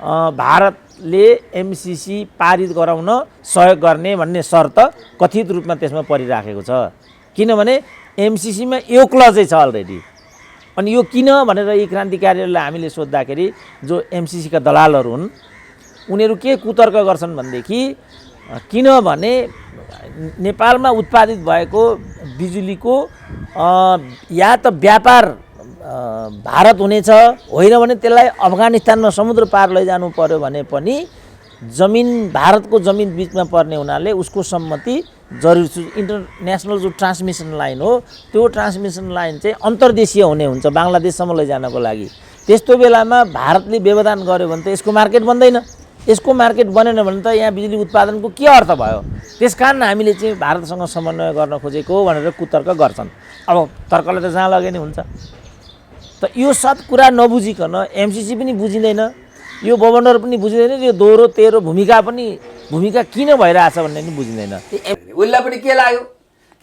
भारतले एमसिसी पारित गराउन सहयोग गर्ने भन्ने शर्त कथित रूपमा त्यसमा परिराखेको छ। किनभने एमसिसीमा यो क्लजै छ अलरेडी। अनि यो किन भनेर यी क्रान्तिकारीहरूलाई हामीले सोद्धाखेरि जो एमसिसीका दलालहरू हुन् उनीहरू के कुतर्क गर्छन् भनेदेखि किनभने नेपालमा उत्पादित भएको बिजुलीको या त व्यापार भारत हुनेछ, होइन भने त्यसलाई अफगानिस्तानमा समुद्र पार लैजानु पर्यो भने पनि जमिन भारतको जमिन बिचमा पर्ने हुनाले उसको सम्मति जरुरी छ। इन्टरनेसनल जो ट्रान्समिसन लाइन हो त्यो ट्रान्समिसन लाइन चाहिँ अन्तर्देशीय हुने हुन्छ बङ्गलादेशसम्म लैजानको लागि। त्यस्तो बेलामा भारतले व्यवधान गर्यो भने त यसको मार्केट बन्दैन। यसको मार्केट बनेन भने त यहाँ बिजुली उत्पादनको के अर्थ भयो? त्यसकारण हामीले चाहिँ भारतसँग समन्वय गर्न खोजेको भनेर कुतर्क गर्छन्। अब तर्कले त जहाँ लगे नि हुन्छ। त यो सब कुरा नबुझिकन एमसिसी पनि बुझिँदैन, यो गभर्नर पनि बुझिँदैन, यो दोहोरो तेह्रो भूमिका किन भइरहेछ भन्ने पनि बुझिँदैन। उसलाई पनि के लाग्यो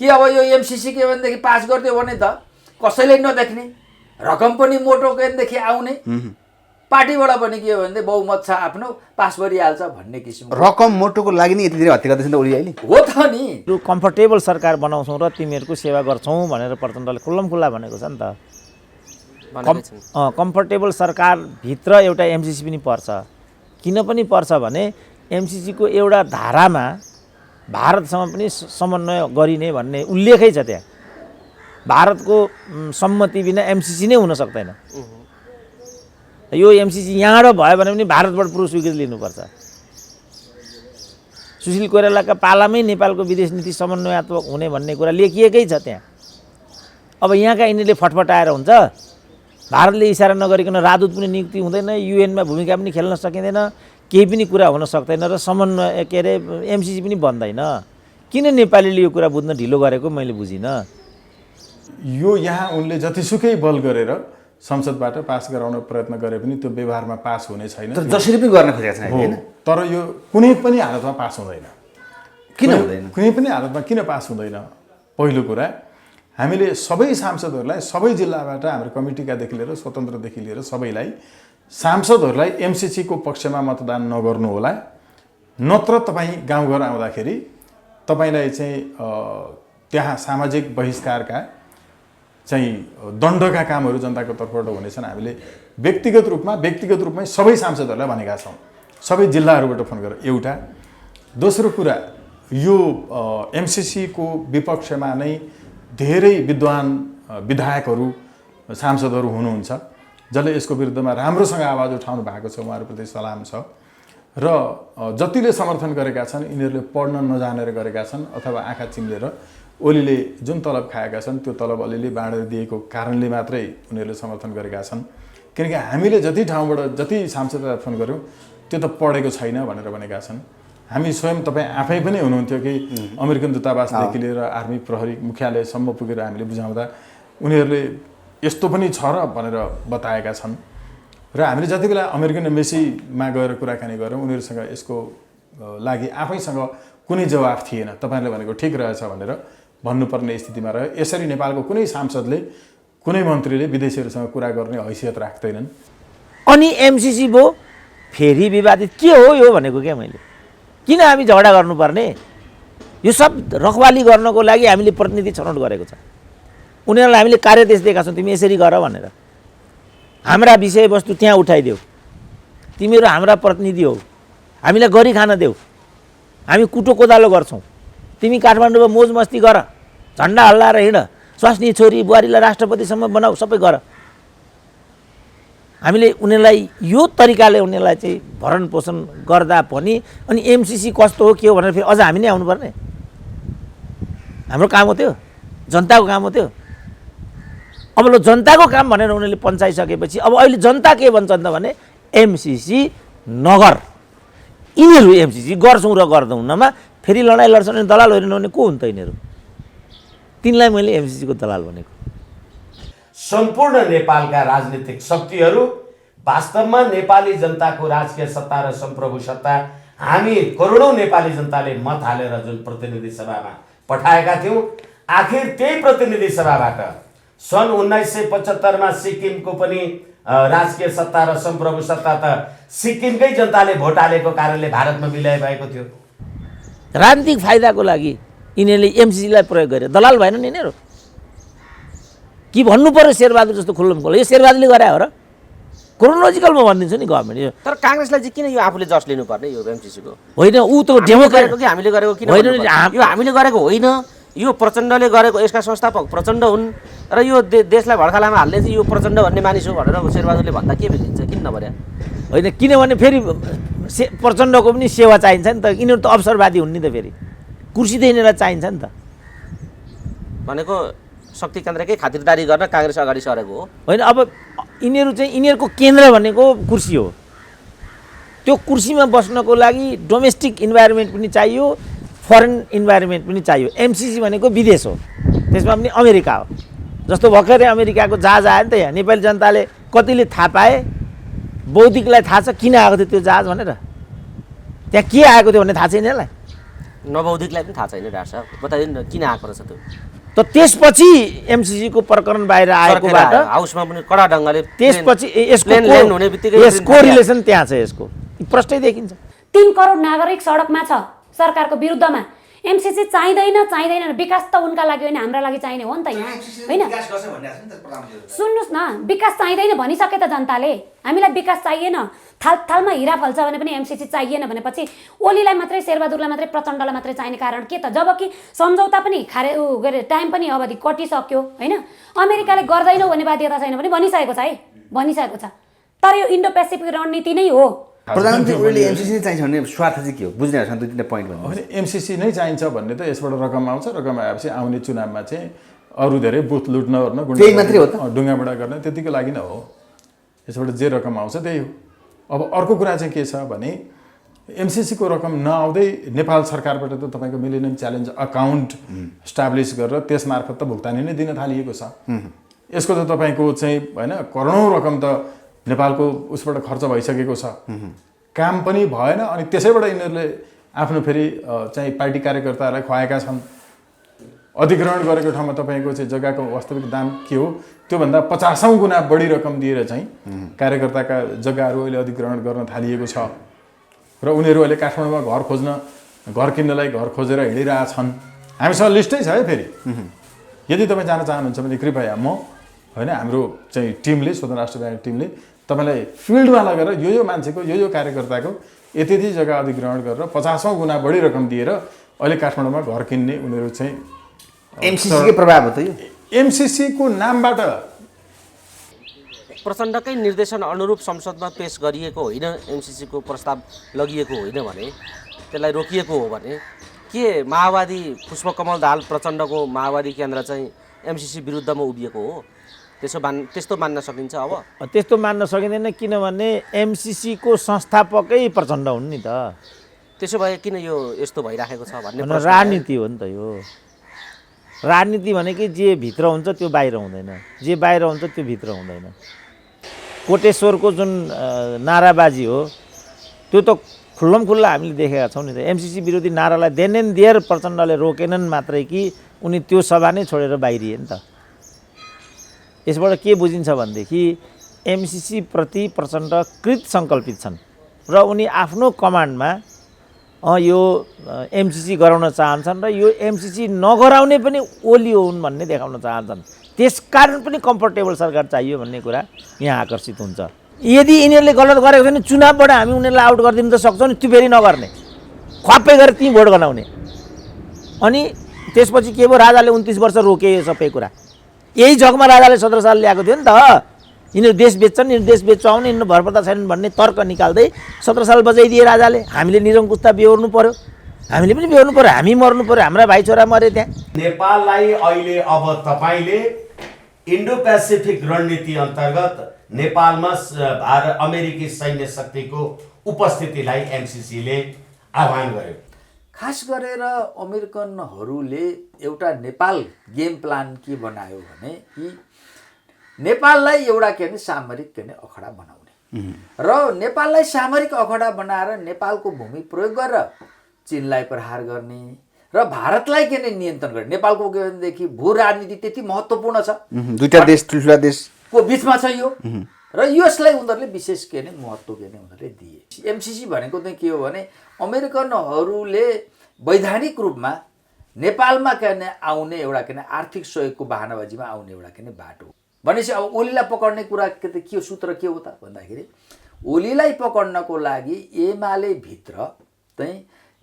कि अब यो एमसिसी के भनेदेखि पास गरिदियो भने त कसैले नदेख्ने, रकम पनि मोटो केदेखि आउने, पार्टीबाट पनि के हो भने बहुमत छ आफ्नो पास गरिहाल्छ भन्ने किसिमको रकम मोटोको लागि नि यति धेरै हत्या गर्दैछ नि त ओली अहिले। हो त नि, कम्फर्टेबल सरकार बनाउँछौँ र तिमीहरूको सेवा गर्छौँ भनेर प्रचण्डले खुल्लमखुल्ला भनेको छ नि त। कम्फर्टेबल सरकारभित्र एउटा एमसिसी पनि पर्छ। किन पनि पर्छ भने एमसिसीको एउटा धारामा भारतसँग पनि समन्वय गरिने भन्ने उल्लेखै छ। त्यहाँ भारतको सम्मति बिना एमसिसी नै हुन सक्दैन। यो एमसिसी यहाँबाट भयो भने पनि भारतबाट पुरो स्वीकृति लिनुपर्छ। सुशील कोइरालाका पालामै नेपालको विदेश नीति समन्वयात्मक हुने भन्ने कुरा लेखिएकै छ त्यहाँ। अब यहाँका यिनीहरूले फटफटाएर हुन्छ। भारतले इसारा नगरिकन राजदूत पनि नियुक्ति हुँदैन, युएनमा भूमिका पनि खेल्न सकिँदैन, केही पनि कुरा हुन सक्दैन र समन्वय के अरे एमसिसी पनि बन्दैन। किन नेपालीले यो कुरा बुझ्न ढिलो गरेको मैले बुझिनँ। यो यहाँ उनले जतिसुकै बल गरेर संसदबाट पास गराउन प्रयत्न गरे पनि त्यो व्यवहारमा पास हुने छैन। तर जसरी पनि गर्न खोजेका छन् हैन। तर यो कुनै पनि हालतमा पास हुँदैन। किन हुँदैन? कुनै पनि हालतमा किन पास हुँदैन? पहिलो कुरा, हामीले सबै सांसदहरूलाई सबै जिल्लाबाट हाम्रो कमिटीकादेखि लिएर स्वतन्त्रदेखि लिएर सबैलाई सांसदहरूलाई एमसिसीको पक्षमा मतदान नगर्नु होला, नत्र तपाईँ गाउँघर आउँदाखेरि तपाईँलाई चाहिँ त्यहाँ सामाजिक बहिष्कारका चाहिँ दण्डका कामहरू जनताको तर्फबाट हुनेछन्। हामीले व्यक्तिगत रूपमै सबै सांसदहरूलाई भनेका छौँ, सबै जिल्लाहरूबाट फोन गरेर। एउटा दोस्रो कुरा, यो एमसिसीको विपक्षमा नै धेरै विद्वान विधायकहरू सांसदहरू हुनुहुन्छ जसले यसको विरुद्धमा राम्रोसँग आवाज उठाउनु भएको छ। उहाँहरूप्रति सलाम छ। र जतिले समर्थन गरेका छन् यिनीहरूले पढ्न नजानेर गरेका छन् अथवा आँखा चिम्लेर ओलीले जुन तलब खाएका छन् त्यो तलब अलिअलि बाँडेर दिएको कारणले मात्रै उनीहरूले समर्थन गरेका छन्। किनकि हामीले जति ठाउँबाट जति सांसदलाई फोन गऱ्यौँ त्यो त पढेको छैन भनेर भनेका छन्। हामी स्वयं तपाईँ आफै पनि हुनुहुन्थ्यो कि अमेरिकन दूतावासदेखि लिएर आर्मी प्रहरी मुख्यालयसम्म पुगेर हामीले बुझाउँदा उनीहरूले यस्तो पनि छ र भनेर बताएका छन्। र हामीले जति बेला अमेरिकन एम्बेसीमा गएर कुराकानी गऱ्यौँ उनीहरूसँग यसको लागि आफैसँग कुनै जवाफ थिएन। तपाईँहरूले भनेको ठिक रहेछ भनेर भन्नुपर्ने स्थितिमा रह्यो। यसरी नेपालको कुनै सांसदले कुनै मन्त्रीले विदेशीहरूसँग कुरा गर्ने हैसियत राख्दैनन्। अनि एमसिसी भयो फेरि विवादित के हो यो भनेको क्या मैले। किन हामी झगडा गर्नुपर्ने? यो सब रखवाली गर्नको लागि हामीले प्रतिनिधि छनौट गरेको छ। उनीहरूलाई हामीले कार्यदेश दिएका छौँ, तिमी यसरी गर भनेर। हाम्रा विषयवस्तु त्यहाँ उठाइदेऊ, तिमीहरू हाम्रा प्रतिनिधि हौ, हामीलाई गरी खान देऊ, हामी कुटो कोदालो गर्छौँ, तिमी काठमाडौँमा मोज मस्ती गर, झन्डा हल्लाएर हिँड, स्वास्नी छोरी बुहारीलाई राष्ट्रपतिसम्म बनाऊ, सबै गर। हामीले उनीहरूलाई यो तरिकाले उनीहरूलाई चाहिँ भरण पोषण गर्दा पनि अनि एमसिसी कस्तो हो के हो भनेर फेरि अझ हामी नै आउनुपर्ने? हाम्रो काम हो त्यो, जनताको काम हो त्यो। अब ल जनताको काम भनेर उनीहरूले पन्छाइसकेपछि अब अहिले जनता के भन्छन् त भने एमसिसी नगर। यिनीहरू एमसिसी गर्छौँ र गर्दैनौँमा फेरि लडाइँ लड्छन् भने दलाल होइन भने को हुन् त यिनीहरू? तिनलाई मैले एमसिसीको दलाल भनेको। सम्पूर्ण नेपालका राजनीतिक शक्तिहरू वास्तवमा नेपाली जनताको राजकीय सत्ता र सम्प्रभु सत्ता हामी करोडौँ नेपाली जनताले मत हालेर जुन प्रतिनिधि सभामा पठाएका थियौँ, आखिर त्यही प्रतिनिधि सभाबाट सन् 1975 मा सिक्किमको पनि राजकीय सत्ता र सम्प्रभु सत्ता त सिक्किमकै जनताले भोट हालेको कारणले भारतमा विलय भएको थियो। राजनीतिक फाइदाको लागि यिनीहरूले एमसिसीलाई प्रयोग गरे, दलाल भएन नि यिनीहरू? कि भन्नु पर्यो शेरबहादुर जस्तो खुल्लम खुल्ला? यो शेरबहादुरले गरे हो र? क्रोनोलोजिकल म भनिदिन्छु नि गभर्मेन्ट यो तर काङ्ग्रेसलाई चाहिँ किन यो आफूले जस लिनुपर्ने यो एमसिसीको? होइन, ऊ त डेमोक्रेट कि हामीले गरेको किन होइन, भन्नुपर्छ? यो हामीले गरेको होइन, यो प्रचण्डले गरेको। यसका संस्थापक प्रचण्ड हुन् र यो देशलाई भड्कालामा हाल्ने चाहिँ यो प्रचण्ड भन्ने मानिस हो भनेर शेरबहादुरले भन्दा के बुझिन्छ? किन नभर्या? होइन, किनभने फेरि प्रचण्डको पनि सेवा चाहिन्छ नि त। यिनीहरू त अवसरवादी हुन् नि त, फेरि कुर्सी त यिनीहरूलाई चाहिन्छ नि त। भनेको शक्ति केन्द्रकै खातिरदारी गर्न काङ्ग्रेस अगाडि सरेको हो। होइन, अब यिनीहरू चाहिँ यिनीहरूको केन्द्र भनेको कुर्सी हो। त्यो कुर्सीमा बस्नको लागि डोमेस्टिक इन्भाइरोमेन्ट पनि चाहियो, फरेन इन्भाइरोमेन्ट पनि चाहियो। एमसिसी भनेको विदेश हो, त्यसमा पनि अमेरिका हो। जस्तो भर्खरै अमेरिकाको जहाज आयो नि त यहाँ। नेपाली जनताले कतिले थाहा पाए? बौद्धिकलाई थाहा छ किन आएको थियो त्यो जहाज भनेर? त्यहाँ के आएको थियो भन्ने थाहा छैन यसलाई? नबौद्धिकलाई पनि थाहा छैन डाक्टर साहब, बताइदिनु न किन आएको रहेछ त्यो? त त्यसपछि एमसिसीको प्रकरण बाहिर आएकोबाट हाउसमा पनि कडा ढङ्गले त्यसपछि प्लेन ल्यान्ड हुने बित्तिकै यसको रिलेसन त्यहाँ छ। यसको प्रष्टै देखिन्छ। 3 करोड नागरिक सडकमा छ सरकारको विरुद्धमा। एमसिसी चाहिँदैन चाहिँदैन, विकास त उनका लागि होइन हाम्रा लागि चाहिने हो नि त यहाँ, होइन? सुन्नुहोस् न, विकास चाहिँदैन भनिसके त जनताले। हामीलाई विकास चाहिएन, थालमा हिरा फल्छ भने पनि एमसिसी चाहिएन भनेपछि ओलीलाई मात्रै, शेरबहादुरलाई मात्रै, प्रचण्डलाई मात्रै चाहिने कारण के त? जबकि सम्झौता पनि टाइम पनि अवधि कटिसक्यो, होइन? अमेरिकाले गर्दैनौ भन्ने बाध्यता छैन पनि भनिसकेको छ है, भनिसकेको छ। तर यो इन्डो पेसिफिक रणनीति नै हो। प्रधानमन्त्री ओलीले एमसिसी नै चाहिन्छ भन्ने स्वार्थ चाहिँ के हो? बुझ्ने छ 2-3 पोइन्ट भन्नु। होइन, एमसिसी नै चाहिन्छ भन्ने त यसबाट रकम आउँछ। रकम आएपछि आउने चुनावमा चाहिँ अरू धेरै बुथ लुट्न ओर्न त्यही मात्रै हो त? ढुङ्गाबुढा गर्ने त्यतिको लागि नै हो। यसबाट जे रकम आउँछ त्यही हो। अब अर्को कुरा चाहिँ के छ भने एमसिसीको रकम नआउँदै नेपाल सरकारबाट त तपाईँको मिलेनियम च्यालेन्ज अकाउन्ट इस्टाब्लिस गरेर त्यस मार्फत त भुक्तानी नै दिन थालिएको छ। यसको त तपाईँको चाहिँ होइन करोडौँ रकम त नेपालको उसबाट खर्च भइसकेको छ, काम पनि भएन। अनि त्यसैबाट यिनीहरूले आफ्नो फेरि चाहिँ पार्टी कार्यकर्ताहरूलाई खुवाएका छन्। अधिग्रहण गरेको ठाउँमा तपाईँको चाहिँ जग्गाको वास्तविक दाम के हो त्योभन्दा 50औं गुणा बढी रकम दिएर चाहिँ कार्यकर्ताका जग्गाहरू अहिले अधिग्रहण गर्न थालिएको छ र उनीहरू अहिले काठमाडौँमा घर खोज्न, घर किन्नलाई घर खोजेर हिँडिरहेछन्। हामीसँग लिस्टै छ है। फेरि यदि तपाईँ जान चाहनुहुन्छ भने कृपया म होइन हाम्रो चाहिँ टिमले, स्वतन्त्र राष्ट्र ब्याङ्क टिमले तपाईँलाई फिल्डमा लगेर यो मान्छेको यो कार्यकर्ताको यति जग्गा अधिग्रहण गरेर 50औं गुणा बढी रकम दिएर अहिले काठमाडौँमा घर किन्ने उनीहरू चाहिँ एमसिसीकै प्रभाव हो त यो? एमसिसीको नामबाट प्रचण्डकै निर्देशन अनुरूप संसदमा पेश गरिएको होइन, एमसिसीको प्रस्ताव लगिएको होइन भने, त्यसलाई रोकिएको हो भने के माओवादी पुष्पकमल दाहाल प्रचण्डको माओवादी केन्द्र चाहिँ एमसिसी विरुद्धमा उभिएको हो? त्यस्तो मान्न सकिन्छ? अब त्यस्तो मान्न सकिँदैन, किनभने एमसिसीको संस्थापकै प्रचण्ड हुन् नि त। त्यसो भए किन यो यस्तो भइराखेको छ भन्ने राजनीति हो नि त यो। राजनीति भनेकै जे भित्र हुन्छ त्यो बाहिर हुँदैन, जे बाहिर हुन्छ त्यो भित्र हुँदैन। कोटेश्वरको जुन नाराबाजी हो त्यो त खुल्लम खुल्ला हामीले देखेका छौँ नि त। एमसिसी विरोधी नारालाई देन एन्ड देयर प्रचण्डले रोकेनन् मात्रै कि उनी त्यो सभा नै छोडेर बाहिरिए नि त। यसबाट के बुझिन्छ भनेदेखि एमसिसी प्रति प्रचण्ड कृत सङ्कल्पित छन् र उनी आफ्नो कमान्डमा यो एमसिसी गराउन चाहन्छन् र यो एमसिसी नगराउने पनि ओली हुन् भन्ने देखाउन चाहन्छन्। त्यसकारण पनि कम्फर्टेबल सरकार चाहियो भन्ने कुरा यहाँ आकर्षित हुन्छ। यदि यिनीहरूले गलत गरेको छैन चुनावबाट हामी उनीहरूलाई आउट गरिदिनु त सक्छौँ नि, त्यो फेरि नगर्ने, ख्वाप्पै गरेर त्यहीँ भोट गराउने। अनि त्यसपछि के भयो, राजाले 29 वर्ष रोके यो सबै कुरा। यही जगमा राजाले 17 साल ल्याएको थियो नि त। यिनीहरू देश बेच्छन्, यिनीहरू देश बेच्छ आउने, यिनीहरू भरपर्दा छैनन् भन्ने तर्क निकाल्दै 17 साल बजाइदिए राजाले। हामीले निरङ्कुशता बेहोर्नु पर्यो, हामीले पनि बेहोर्नु पर्यो, हामी मर्नु पर्यो, हाम्रा भाइचोरा मरे त्यहाँ। नेपाललाई अहिले अब तपाईँले इन्डो पेसिफिक रणनीति अन्तर्गत नेपालमा अमेरिकी सैन्य शक्तिको उपस्थितिलाई एमसिसीले आह्वान गर्यो। खास गरेर अमेरिकनहरूले एउटा नेपाल गेम प्लान के बनायो भने कि नेपाललाई एउटा के भने सामरिक के भने अखडा बनाउने र नेपाललाई सामरिक अखडा बनाएर नेपालको भूमि प्रयोग गरेर चीनलाई प्रहार गर्ने र भारतलाई के नियन्त्रण गर्ने। नेपालको के भनेदेखि भू राजनीति त्यति महत्त्वपूर्ण छ, दुईटा देश ठुल्ठुला देशको बिचमा छ यो र यसलाई उनीहरूले विशेष के नै महत्त्व के नै उनीहरूले दिए। एमसिसी भनेको चाहिँ के हो भने अमेरिकनहरूले वैधानिक रूपमा नेपालमा के आउने एउटा के आर्थिक सहयोगको बहानाबाजीमा आउने एउटा के बाटो भनेपछि अब ओलीलाई पकड्ने कुरा के सूत्र के हो त भन्दाखेरि ओलीलाई पकड्नको लागि एमाले भित्र चाहिँ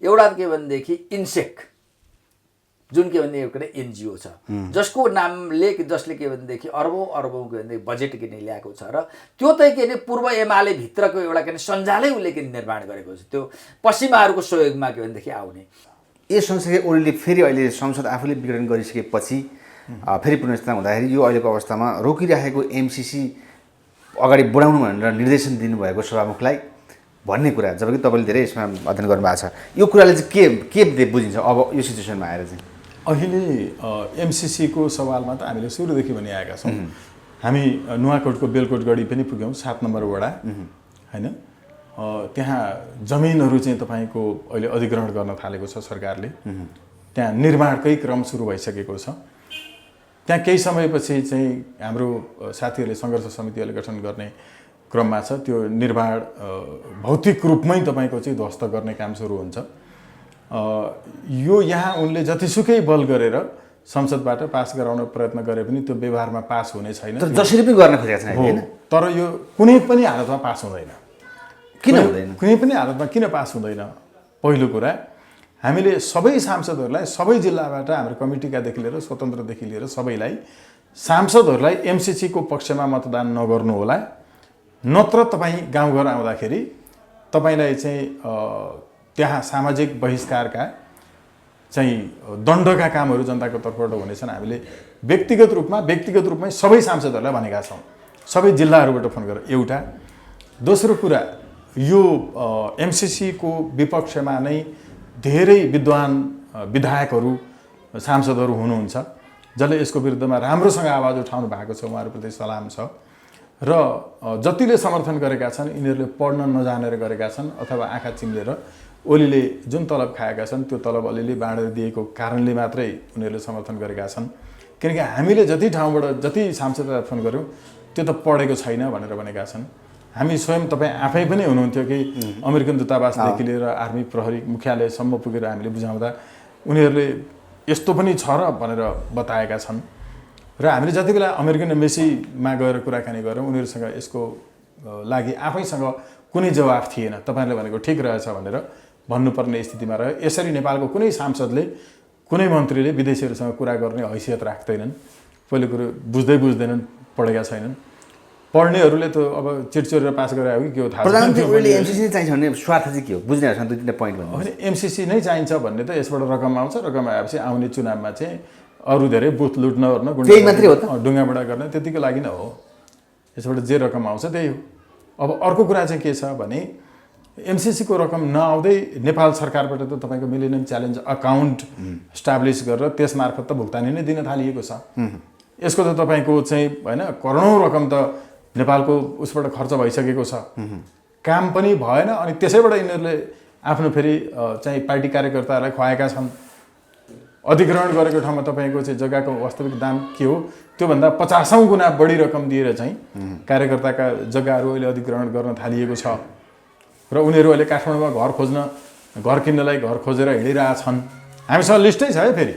एउटा के भनेदेखि इन्सेक जुन के भने एउटा एनजिओ छ जसको नामले जसले के भनेदेखि अर्बौं के भनेदेखि बजेट किने ल्याएको छ र त्यो चाहिँ के पूर्व एमाले भित्रको एउटा के सञ्जालै उसले के निर्माण गरेको छ त्यो पश्चिमाहरूको सहयोगमा के भनेदेखि आउने। यस सँगसँगै ओलीले फेरि अहिले संसद आफूले विघटन गरिसकेपछि फेरि पुनर्स्थापना हुँदाखेरि यो अहिलेको अवस्थामा रोकिराखेको एमसिसी अगाडि बढाउनु भनेर निर्देशन दिनुभएको सभामुखलाई भन्ने कुरा, जबकि तपाईँले धेरै यसमा अध्ययन गर्नुभएको छ, यो कुराले चाहिँ के बुझिन्छ अब यो सिचुएसनमा आएर चाहिँ? अहिले एमसिसीको सवालमा त हामीले सुरुदेखि भनिआएका छौँ। हामी नुवाकोटको बेलकोटगढी पनि पुग्यौँ, 7 नम्बर वडा होइन, त्यहाँ जमिनहरू चाहिँ तपाईँको अहिले अधिग्रहण गर्न थालेको छ सरकारले। त्यहाँ निर्माणकै क्रम सुरु भइसकेको छ। त्यहाँ केही समयपछि चाहिँ हाम्रो साथीहरूले सङ्घर्ष समितिहरूले गठन गर्ने क्रममा छ, त्यो निर्माण भौतिक रूपमै तपाईँको चाहिँ ध्वस्त गर्ने काम सुरु हुन्छ। यो यहाँ उनले जतिसुकै बल गरेर संसदबाट पास गराउन प्रयत्न गरे पनि त्यो व्यवहारमा पास हुने छैन। तर जसरी पनि गर्न खोजेका छन् हैन? तर यो कुनै पनि हालतमा पास हुँदैन। किन हुँदैन? कुनै पनि हालतमा किन पास हुँदैन? पहिलो कुरा, हामीले सबै सांसदहरूलाई सबै जिल्लाबाट हाम्रो कमिटीकादेखि लिएर स्वतन्त्रदेखि लिएर सबैलाई सांसदहरूलाई एमसिसीको पक्षमा मतदान नगर्नु होला, नत्र तपाईँ गाउँघर आउँदाखेरि तपाईँलाई चाहिँ त्यहाँ सामाजिक बहिष्कारका चाहिँ दण्डका कामहरू जनताको तर्फबाट हुनेछन्। हामीले व्यक्तिगत रूपमै सबै सांसदहरूलाई भनेका छौँ, सबै जिल्लाहरूबाट फोन गरेर। एउटा दोस्रो कुरा, यो एमसिसीको विपक्षमा नै धेरै विद्वान विधायकहरू सांसदहरू हुनुहुन्छ जसले यसको विरुद्धमा राम्रोसँग आवाज उठाउनु भएको छ, उहाँहरूप्रति सलाम छ। र जतिले समर्थन गरेका छन् यिनीहरूले पढ्न नजानेर गरेका छन् अथवा आँखा चिम्लेर ओलीले जुन तलब खाएका छन् त्यो तलब अलिअलि बाँडेर दिएको कारणले मात्रै उनीहरूले समर्थन गरेका छन्। किनकि हामीले जति ठाउँबाट जति सांसदलाई फोन गऱ्यौँ त्यो त पढेको छैन भनेर भनेका छन्। हामी स्वयं तपाईँ आफै पनि हुनुहुन्थ्यो कि अमेरिकन दूतावासदेखि लिएर आर्मी प्रहरी मुख्यालयसम्म पुगेर हामीले बुझाउँदा उनीहरूले यस्तो पनि छ र भनेर बताएका छन्। र हामीले जति बेला अमेरिकन एम्बेसीमा गएर कुराकानी गऱ्यौँ उनीहरूसँग यसको लागि आफैसँग कुनै जवाफ थिएन। तपाईँहरूले भनेको ठिक रहेछ भनेर भन्नुपर्ने स्थितिमा रह्यो। यसरी नेपालको कुनै सांसदले कुनै मन्त्रीले विदेशीहरूसँग कुरा गर्ने हैसियत राख्दैनन्। पहिलो कुरो बुझ्दैनन्, पढेका छैनन्। पढ्नेहरूले त अब चिटचोरेर पास गरे हो कि के हो थाहा छैन। प्रधानमन्त्रीले एमसिसी चाहिन्छ भन्ने स्वार्थ चाहिँ के हो बुझ्ने छ? 2-3 पोइन्ट भन्नु। होइन, एमसिसी नै चाहिन्छ भन्ने त यसबाट रकम आउँछ, रकम आएपछि आउने चुनावमा चाहिँ अरू धेरै बुथ लुट्न ओर्न त्यही मात्रै हो त? ढुङ्गाबुढा गर्ने त्यतिको लागि नै हो। यसबाट जे रकम आउँछ त्यही हो। अब अर्को कुरा चाहिँ के छ भने एमसिसीको रकम नआउँदै नेपाल सरकारबाट त तपाईँको मिलेनियम च्यालेन्ज अकाउन्ट इस्टाब्लिस गरेर त्यसमार्फत त भुक्तानी नै दिन थालिएको छ। यसको त तपाईँको चाहिँ होइन करोडौँ रकम त नेपालको उसबाट खर्च भइसकेको छ, काम पनि भएन। अनि त्यसैबाट यिनीहरूले आफ्नो फेरि चाहिँ पार्टी कार्यकर्ताहरूलाई खुवाएका छन्। अधिग्रहण गरेको ठाउँमा तपाईँको चाहिँ जग्गाको वास्तविक दाम के हो त्योभन्दा 50औं गुणा बढी रकम दिएर चाहिँ कार्यकर्ताका जग्गाहरू अहिले अधिग्रहण गर्न थालिएको छ। र उनीहरू अहिले काठमाडौँमा घर किन्नलाई घर खोजेर हिँडिरहेछन्। हामीसँग लिस्टै छ है। फेरि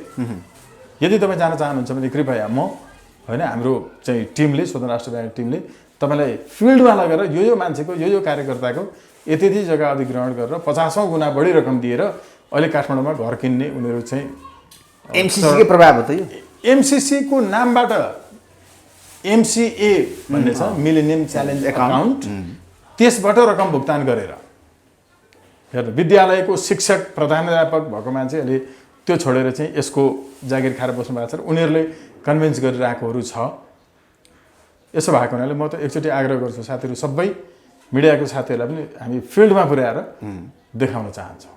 यदि तपाईँ जान चाहनुहुन्छ भने कृपया म होइन हाम्रो चाहिँ टिमले, स्वतन्त्र राष्ट्र ब्याङ्क टिमले तपाईँलाई फिल्डमा लगेर यो मान्छेको यो कार्यकर्ताको यति जग्गा अधिग्रहण गरेर 50औं गुणा बढी रकम दिएर अहिले काठमाडौँमा घर किन्ने उनीहरू चाहिँ एमसिसीकै प्रभाव हो त यो? एमसिसीको नामबाट एमसिए भन्ने छ, मिलेनियम च्यालेन्ज अकाउन्ट, त्यसबाट रकम भुक्तान गरेर हेर्नु विद्यालयको शिक्षक प्रधानाध्यापक भएको मान्छे अहिले त्यो छोडेर चाहिँ यसको जागिर खाएर बस्नु भएको छ र उनीहरूले कन्भिन्स गरिरहेकोहरू छ। यसो भएको हुनाले म त एकचोटि आग्रह गर्छु साथीहरू, सबै मिडियाको साथीहरूलाई पनि हामी फिल्डमा पुर्याएर देखाउन चाहन्छौँ।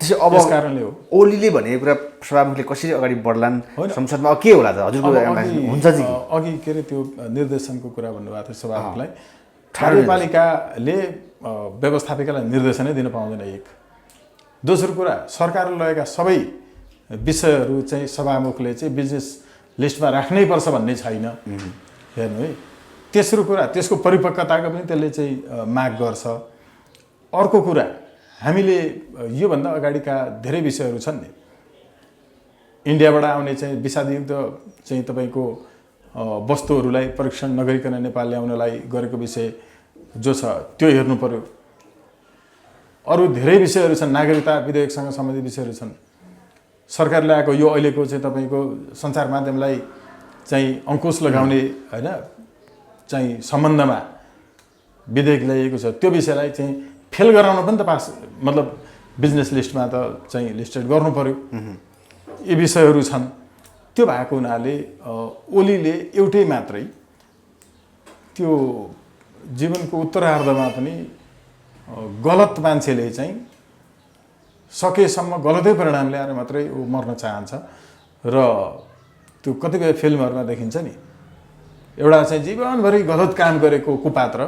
त्यसो अब यस कारणले हो ओलीले भनेको कुरा सभामुखले कसरी अगाडि बढ्लान् संसदमा के होला त हजुरको हुन्छ चाहिँ? अघि के अरे त्यो निर्देशनको कुरा भन्नुभएको थियो सभामुखलाई। कार्यपालिकाले व्यवस्थापिकालाई निर्देशनै दिन पाउँदैन एक। दोस्रो कुरा, सरकारले लगेका सबै विषयहरू चाहिँ सभामुखले चाहिँ बिजनेस लिस्टमा राख्नै पर्छ भन्ने छैन। हेर्नु है, तेस्रो कुरा त्यसको परिपक्वताको पनि त्यसले चाहिँ माग गर्छ। अर्को कुरा हामीले योभन्दा अगाडिका धेरै विषयहरू छन् नि, इन्डियाबाट आउने चाहिँ विषादयुक्त चाहिँ तपाईँको वस्तुहरूलाई परीक्षण नगरिकन नेपाल ल्याउनलाई गरेको विषय जो छ त्यो हेर्नु पर्यो। अरू धेरै विषयहरू छन्, नागरिकता विधेयकसँग सम्बन्धित विषयहरू छन्। सरकारले आएको यो अहिलेको चाहिँ तपाईँको सञ्चार माध्यमलाई चाहिँ अङ्कुश लगाउने होइन चाहिँ सम्बन्धमा विधेयक ल्याइएको छ, त्यो विषयलाई चाहिँ फेल गराउन पनि त पास मतलब बिजनेस लिस्टमा त चाहिँ लिस्टेड गर्नु पर्यो। यी विषयहरू छन्। त्यो भएको हुनाले ओलीले एउटै मात्रै त्यो जीवनको उत्तरार्धमा पनि गलत मान्छेले चाहिँ सकेसम्म गलतै परिणाम ल्याएर मात्रै ऊ मर्न चाहन्छ र त्यो कतिपय फिल्महरूमा देखिन्छ नि, एउटा चाहिँ जीवनभरि गलत काम गरेको कुपात्र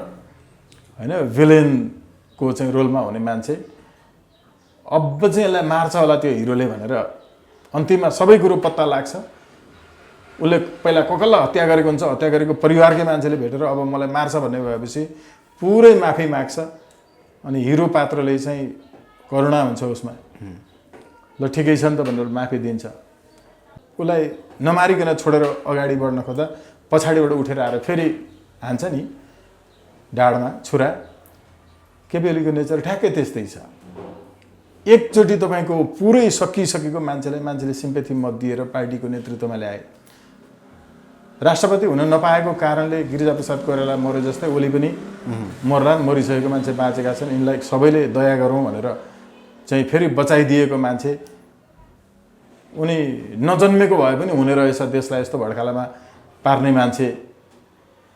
होइन भिलेनको चाहिँ रोलमा हुने मान्छे अब चाहिँ यसलाई मार्छ होला त्यो हिरोले भनेर अन्तिममा सबै कुरो पत्ता लाग्छ। उसले पहिला कसलाई हत्या गरेको हुन्छ, हत्या गरेको परिवारकै मान्छेले भेटेर अब मलाई मार्छ भन्ने भएपछि पुरै माफी माग्छ अनि हिरो पात्रले चाहिँ करुणा हुन्छ उसमा, ल ठिकै छ नि त भनेर माफी दिन्छ। उसलाई नमारिकन छोडेर अगाडि बढ्न खोज्दा पछाडिबाट उठेर आएर फेरि हान्छ नि ढाडमा छुरा। केपी ओलीको नेचर ठ्याक्कै त्यस्तै छ। एकचोटि तपाईँको पुरै सकिसकेको मान्छेले सिम्पेथी मत दिएर पार्टीको नेतृत्वमा ल्याए। राष्ट्रपति हुन नपाएको कारणले गिरिजाप्रसाद कोइराला मरे जस्तै ओली पनि मर्ला, मरिसकेको मान्छे बाँचेका छन्, यिनलाई सबैले दया गरौँ भनेर चाहिँ फेरि बचाइदिएको मान्छे। उनी नजन्मेको भए पनि हुने रहेछ देशलाई यस्तो भड्कालामा पार्ने मान्छे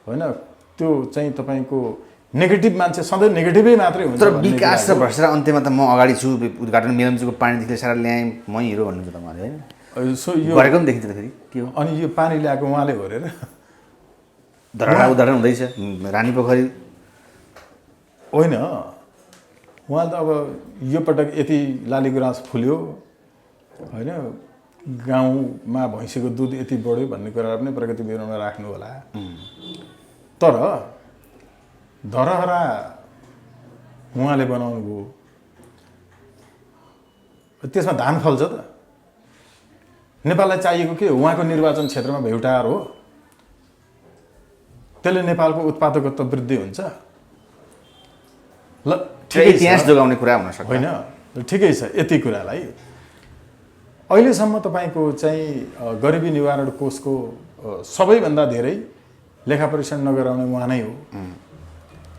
होइन। त्यो चाहिँ तपाईँको नेगेटिभ मान्छे सधैँ नेगेटिभै मात्रै हुन्छ। तर विकास र भ्रष्टाचार अन्त्यमा त म अगाडि छु, उद्घाटन मेलम्चीको पानीदेखि सारा ल्याएँ, म हिरो भन्नुहुन्छ तपाईँले होइन? सो यो गरेको पनि देखिन्छ त फेरि के हो? अनि यो पानी ल्याएको उहाँले हेरेर धरहरा उदाहरण हुँदैछ रानी पोखरी होइन। उहाँ त अब यो पटक यति लाली गुराँस फुल्यो होइन, गाउँमा भैँसीको दुध यति बढ्यो भन्ने कुरा पनि प्रगति ब्युरोमा राख्नु होला। तर धरहरा उहाँले बनाउनु भयो, त्यसमा धान फल्छ त? नेपाललाई चाहिएको के? उहाँको निर्वाचन क्षेत्रमा भेउटार हो, त्यसले नेपालको उत्पादकत्व वृद्धि हुन्छ। ल ठिकै इतिहास जोगाउने कुरा हुन सक्छ होइन, ठिकै छ। यति कुरालाई अहिलेसम्म तपाईँको चाहिँ गरिबी निवारण कोषको सबैभन्दा धेरै लेखा परीक्षण नगराउने उहाँ नै हो।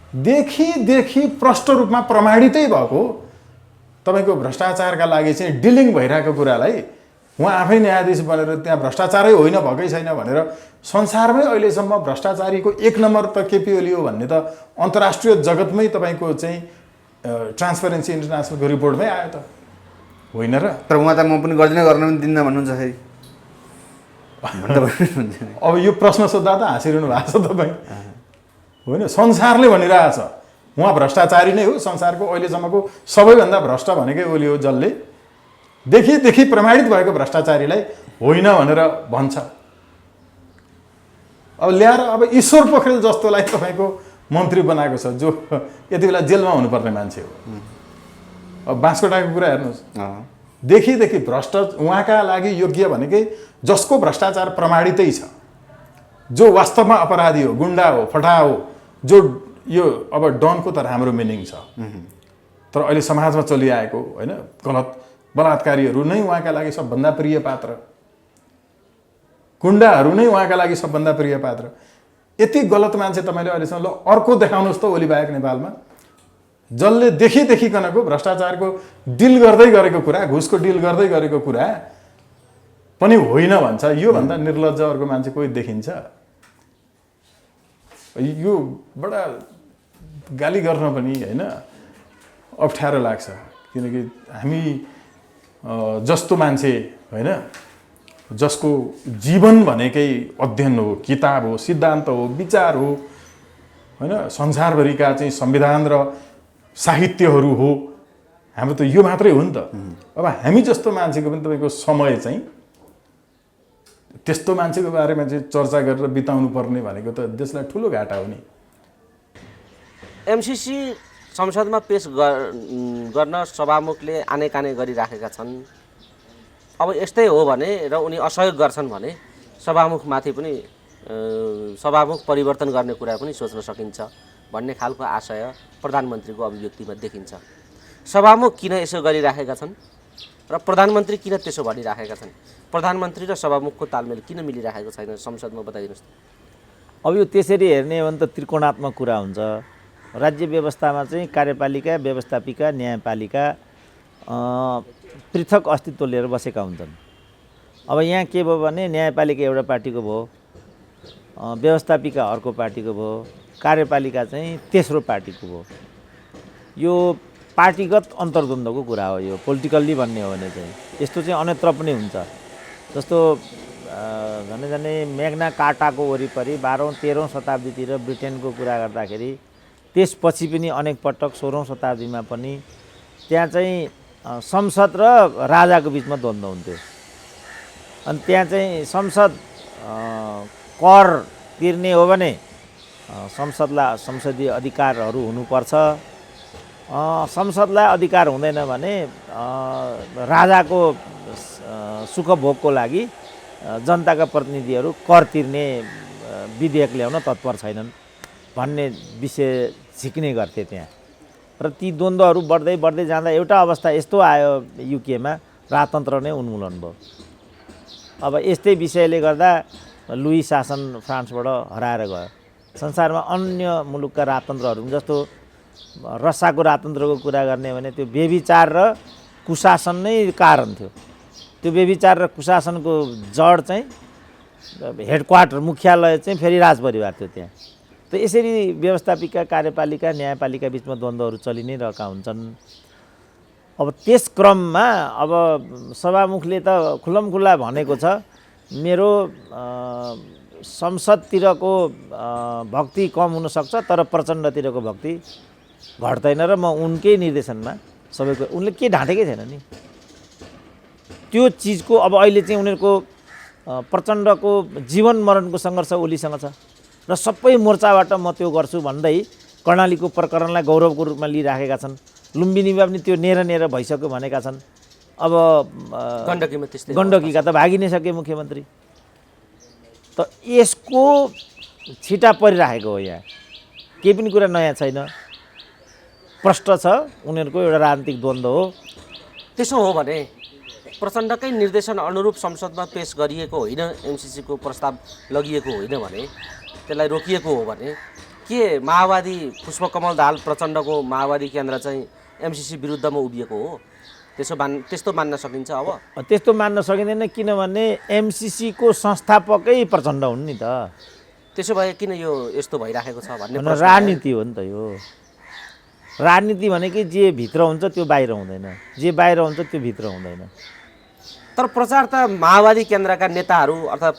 देखि प्रष्ट रूपमा प्रमाणितै भएको तपाईँको भ्रष्टाचारका लागि चाहिँ डिलिङ भइरहेको कुरालाई उहाँ आफै न्यायाधीश बनेर त्यहाँ भ्रष्टाचारै होइन भएकै छैन भनेर संसारमै अहिलेसम्म भ्रष्टाचारीको एक नम्बर त केपी ओली हो भन्ने त अन्तर्राष्ट्रिय जगतमै तपाईँको चाहिँ ट्रान्सपेरेन्सी इन्टरनेसनलको रिपोर्टमै आयो त होइन र? तर उहाँ त म पनि गर्दिनँ, गर्न पनि दिन्न भन्नुहुन्छ फेरि। अब यो प्रश्न सोद्धा त हाँसिरहनु भएको छ तपाईँ होइन। संसारले भनिरहेछ उहाँ भ्रष्टाचारी नै हो, संसारको अहिलेसम्मको सबैभन्दा भ्रष्ट भनेकै ओली हो, जसले देखि प्रमाणित भएको भ्रष्टाचारीलाई होइन भनेर भन्छ। अब ल्याएर अब ईश्वर पोखरेल जस्तोलाई तपाईँको मन्त्री बनाएको छ, जो यति बेला जेलमा हुनुपर्ने मान्छे हो। अब बाँसकोटाको कुरा हेर्नुहोस्, देखि भ्रष्ट उहाँका लागि योग्य भनेकै जसको भ्रष्टाचार प्रमाणितै छ, जो वास्तवमा अपराधी हो, गुन्डा हो, फटा हो, जो यो अब डनको त राम्रो मिनिङ छ। तर अहिले समाजमा चलिआएको होइन गलत बलात्कारीहरू नै उहाँका लागि सबभन्दा प्रिय पात्र, गुन्डाहरू नै उहाँका लागि सबभन्दा प्रिय पात्र। यति गलत मान्छे तपाईँले अहिलेसम्म ल अर्को देखाउनुहोस् त ओली बाहेक नेपालमा, जसले देखिकनको भ्रष्टाचारको डिल गर्दै गरेको कुरा, घुसको डिल गर्दै गरेको कुरा पनि होइन भन्छ। योभन्दा निर्लज्ज अर्को मान्छे कोही देखिन्छ? यो बडा गाली गर्न पनि होइन अप्ठ्यारो लाग्छ, किनकि हामी जस्तो मान्छे होइन, जसको जीवन भनेकै अध्ययन हो, किताब हो, सिद्धान्त हो, विचार हो होइन, संसारभरिका चाहिँ संविधान र साहित्यहरू हो, हाम्रो त यो मात्रै हो नि त। अब हामी जस्तो मान्छेको पनि तपाईँको समय चाहिँ त्यस्तो मान्छेको बारेमा चाहिँ चर्चा गरेर बिताउनु पर्ने भनेको त देशलाई ठुलो घाटा हो नि। एमसिसी संसदमा पेश गर्न सभामुखले आनेकाने गरिराखेका छन्। अब यस्तै हो भने र उनी असहयोग गर्छन् भने सभामुखमाथि पनि सभामुख परिवर्तन गर्ने कुरा पनि सोच्न सकिन्छ भन्ने खालको आशय प्रधानमन्त्रीको अभिव्यक्तिमा देखिन्छ। सभामुख किन यसो गरिराखेका छन् र प्रधानमन्त्री किन त्यसो भनिराखेका छन्? प्रधानमन्त्री र सभामुखको तालमेल किन मिलिरहेको छैन संसदमा बताइदिनुहोस् त। अब यो त्यसरी हेर्ने हो भने त त्रिकोणात्मक कुरा हुन्छ। राज्य व्यवस्थामा चाहिँ कार्यपालिका, व्यवस्थापिका, न्यायपालिका पृथक अस्तित्व लिएर बसेका हुन्छन्। अब यहाँ के भयो भने न्यायपालिका एउटा पार्टीको भयो, व्यवस्थापिका अर्को पार्टीको भयो, कार्यपालिका चाहिँ तेस्रो पार्टीको भयो। यो पार्टीगत अन्तर्द्वन्द्वको कुरा हो। यो पोलिटिकल्ली भन्ने हो भने चाहिँ यस्तो चाहिँ अन्यत्र पनि हुन्छ। जस्तो झन्डै मेग्ना कार्टाको वरिपरि 12औं 13औं शताब्दीतिर ब्रिटेनको कुरा गर्दाखेरि त्यसपछि पनि अनेक पटक 16औं शताब्दीमा पनि त्यहाँ चाहिँ संसद र राजाको बिचमा द्वन्द्व हुन्थ्यो। अनि त्यहाँ चाहिँ संसद कर तिर्ने हो भने संसदलाई संसदीय अधिकारहरू हुनुपर्छ, संसदलाई अधिकार हुँदैन भने राजाको सुखभोगको लागि जनताका प्रतिनिधिहरू कर तिर्ने विधेयक ल्याउन तत्पर छैनन् भन्ने विषय झिक्ने गर्थे त्यहाँ। र ती द्वन्द्वहरू बढ्दै बढ्दै जाँदा एउटा अवस्था यस्तो आयो युकेमा, राजतन्त्र नै उन्मूलन भयो। अब यस्तै विषयले गर्दा लुई शासन फ्रान्सबाट हराएर गयो। संसारमा अन्य मुलुकका राजतन्त्रहरू जस्तो रसाको राजतन्त्रको कुरा गर्ने भने त्यो व्यभिचार र कुशासन नै कारण थियो। त्यो व्यभिचार र कुशासनको जड चाहिँ हेडक्वार्टर मुख्यालय चाहिँ फेरि राजपरिवार थियो त्यहाँ। त यसरी व्यवस्थापिका, कार्यपालिका, न्यायपालिका बिचमा द्वन्द्वहरू चलि नै रहेका हुन्छन्। अब त्यस क्रममा अब सभामुखले त खुल्लमखुल्ला भनेको छ मेरो संसदतिरको भक्ति कम हुनसक्छ तर प्रचण्डतिरको भक्ति घट्दैन र म उनकै निर्देशनमा सबैको उनले के ढाँटेकै छैन नि त्यो चिजको। अब अहिले चाहिँ उनीहरूको प्रचण्डको जीवन मरणको सङ्घर्ष ओलीसँग छ र सबै मोर्चाबाट म त्यो गर्छु भन्दै कर्णालीको प्रकरणलाई गौरवको रूपमा लिइराखेका छन्। लुम्बिनीमा पनि त्यो नेर भइसक्यो भनेका छन्। अब गण्डकीका त भागि नै सके मुख्यमन्त्री। त यसको छिटा परिराखेको हो। यहाँ केही पनि कुरा नयाँ छैन, प्रष्ट छ। उनीहरूको एउटा राजनीतिक द्वन्द्व हो। त्यसो हो भने प्रचण्डकै निर्देशन अनुरूप संसदमा पेश गरिएको होइन, एमसिसीको प्रस्ताव लगिएको होइन भने, त्यसलाई रोकिएको हो भने के माओवादी पुष्पकमल दाहाल प्रचण्डको माओवादी केन्द्र चाहिँ एमसिसी विरुद्धमा उभिएको हो? त्यस्तो मान्न सकिन्छ? अब त्यस्तो मान्न सकिँदैन, किनभने एमसिसीको संस्थापकै प्रचण्ड हुन् नि त। त्यसो भए किन यो यस्तो भइराखेको छ भन्ने राजनीति हो नि त। यो राजनीति भनेकै जे भित्र हुन्छ त्यो बाहिर हुँदैन, जे बाहिर हुन्छ त्यो भित्र हुँदैन। तर प्रचार त माओवादी केन्द्रका नेताहरू अर्थात्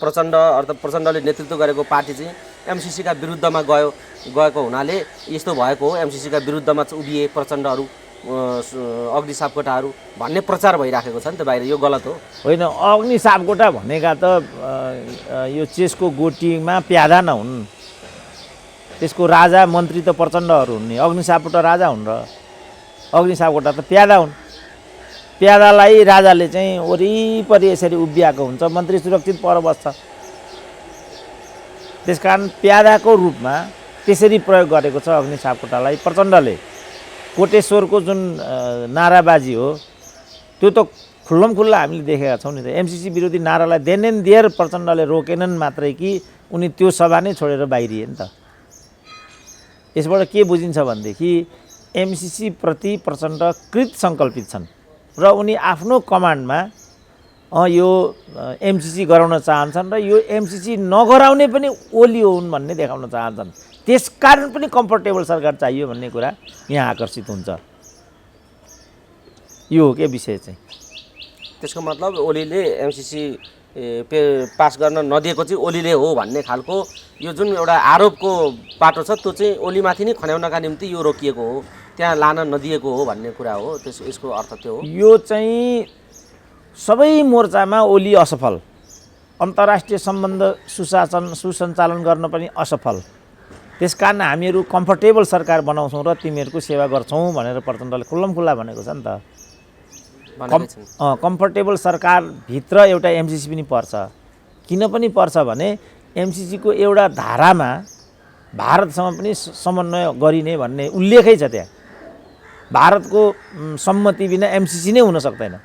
प्रचण्डले नेतृत्व गरेको पार्टी चाहिँ एमसिसीका विरुद्धमा गएको हुनाले यस्तो भएको हो, एमसिसीका विरुद्धमा उभिए प्रचण्डहरू, अग्नि सापकोटाहरू भन्ने प्रचार भइराखेको छ नि त बाहिर। यो गलत हो? होइन, अग्नि सापकोटा भनेका त यो चेसको गोटीमा प्यादा नहुन्। त्यसको राजा मन्त्री त प्रचण्डहरू हुन् नि। अग्नि सापकोटा राजा हुन् र अग्नि सापकोटा त प्यादा हुन्। प्यादालाई राजाले चाहिँ वरिपरि यसरी उभिएको हुन्छ, मन्त्री सुरक्षित पर बस्छ। त्यसकारण प्यादाको रूपमा त्यसरी प्रयोग गरेको छ अग्नि सापकोटालाई प्रचण्डले। कोटेश्वरको जुन नाराबाजी हो त्यो त खुल्लमखुल्ला हामीले देखेका छौँ नि त। एमसिसी विरोधी नारालाई देन एन्ड देयर प्रचण्डले रोकेनन् मात्रै कि उनी त्यो सभा नै छोडेर बाहिरिए नि त। यसबाट के बुझिन्छ भनेदेखि एमसिसी प्रति प्रचण्ड कृत सङ्कल्पित छन् र उनी आफ्नो कमान्डमा यो एमसिसी गराउन चाहन्छन् र यो एमसिसी नगराउने पनि ओली हुन् भन्ने देखाउन चाहन्छन्। त्यसकारण पनि कम्फर्टेबल सरकार चाहियो भन्ने कुरा यहाँ आकर्षित हुन्छ। यो हो के विषय चाहिँ। त्यसको मतलब ओलीले एमसिसी पास गर्न नदिएको चाहिँ ओलीले हो भन्ने खालको यो जुन एउटा आरोपको पाटो छ त्यो चाहिँ ओलीमाथि नै खन्याउनका निम्ति यो रोकिएको हो, त्यहाँ लान नदिएको हो भन्ने कुरा हो। यसको अर्थ त्यो हो। यो चाहिँ सबै मोर्चामा ओली असफल अन्तर्राष्ट्रिय सम्बन्ध सुसञ्चालन गर्न पनि असफल। त्यसकारण हामीहरू कम्फर्टेबल सरकार बनाउँछौँ र तिमीहरूको सेवा गर्छौँ भनेर प्रचण्डले खुल्लमखुल्ला भनेको छ नि त। कम्फर्टेबल सरकारभित्र एउटा एमसिसी पनि पर्छ। किन पनि पर्छ भने एमसिसीको एउटा धारामा भारतसँग पनि समन्वय गरिने भन्ने उल्लेखै छ। त्यहाँ भारतको सम्मति बिना एमसिसी नै हुन सक्दैन।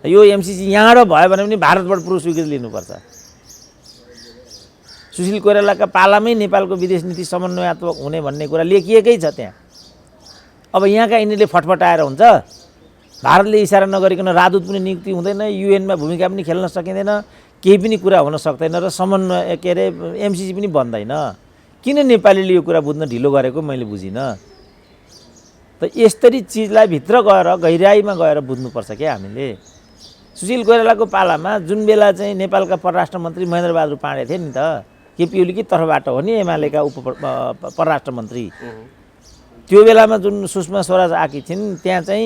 यो एमसिसी यहाँबाट भयो भने पनि भारतबाट पुरो स्वीकृति लिनुपर्छ। सुशील कोइरालाका पालामै नेपालको विदेश नीति समन्वयात्मक हुने भन्ने कुरा लेखिएकै छ त्यहाँ। अब यहाँका यिनीहरूले फटफटाएर हुन्छ। भारतले इसारा नगरिकन राजदूत पनि नियुक्ति हुँदैन, युएनमा भूमिका पनि खेल्न सकिँदैन, केही पनि कुरा हुन सक्दैन र समन्वय के अरे एमसिसी पनि बन्दैन। किन नेपालीले यो कुरा बुझ्न ढिलो गरेको मैले बुझिनँ। त यस्तरी चिजलाई भित्र गएर गहिराइमा गएर बुझ्नुपर्छ क्या हामीले। सुशील कोइरालाको पालामा जुन बेला चाहिँ नेपालका परराष्ट्र मन्त्री महेन्द्र बहादुर पाण्डे थिए नि त, केपी ओलीकै तर्फबाट हो नि एमालेका परराष्ट्र मन्त्री। त्यो बेलामा जुन सुषमा स्वराज आएकी थिइन्, त्यहाँ चाहिँ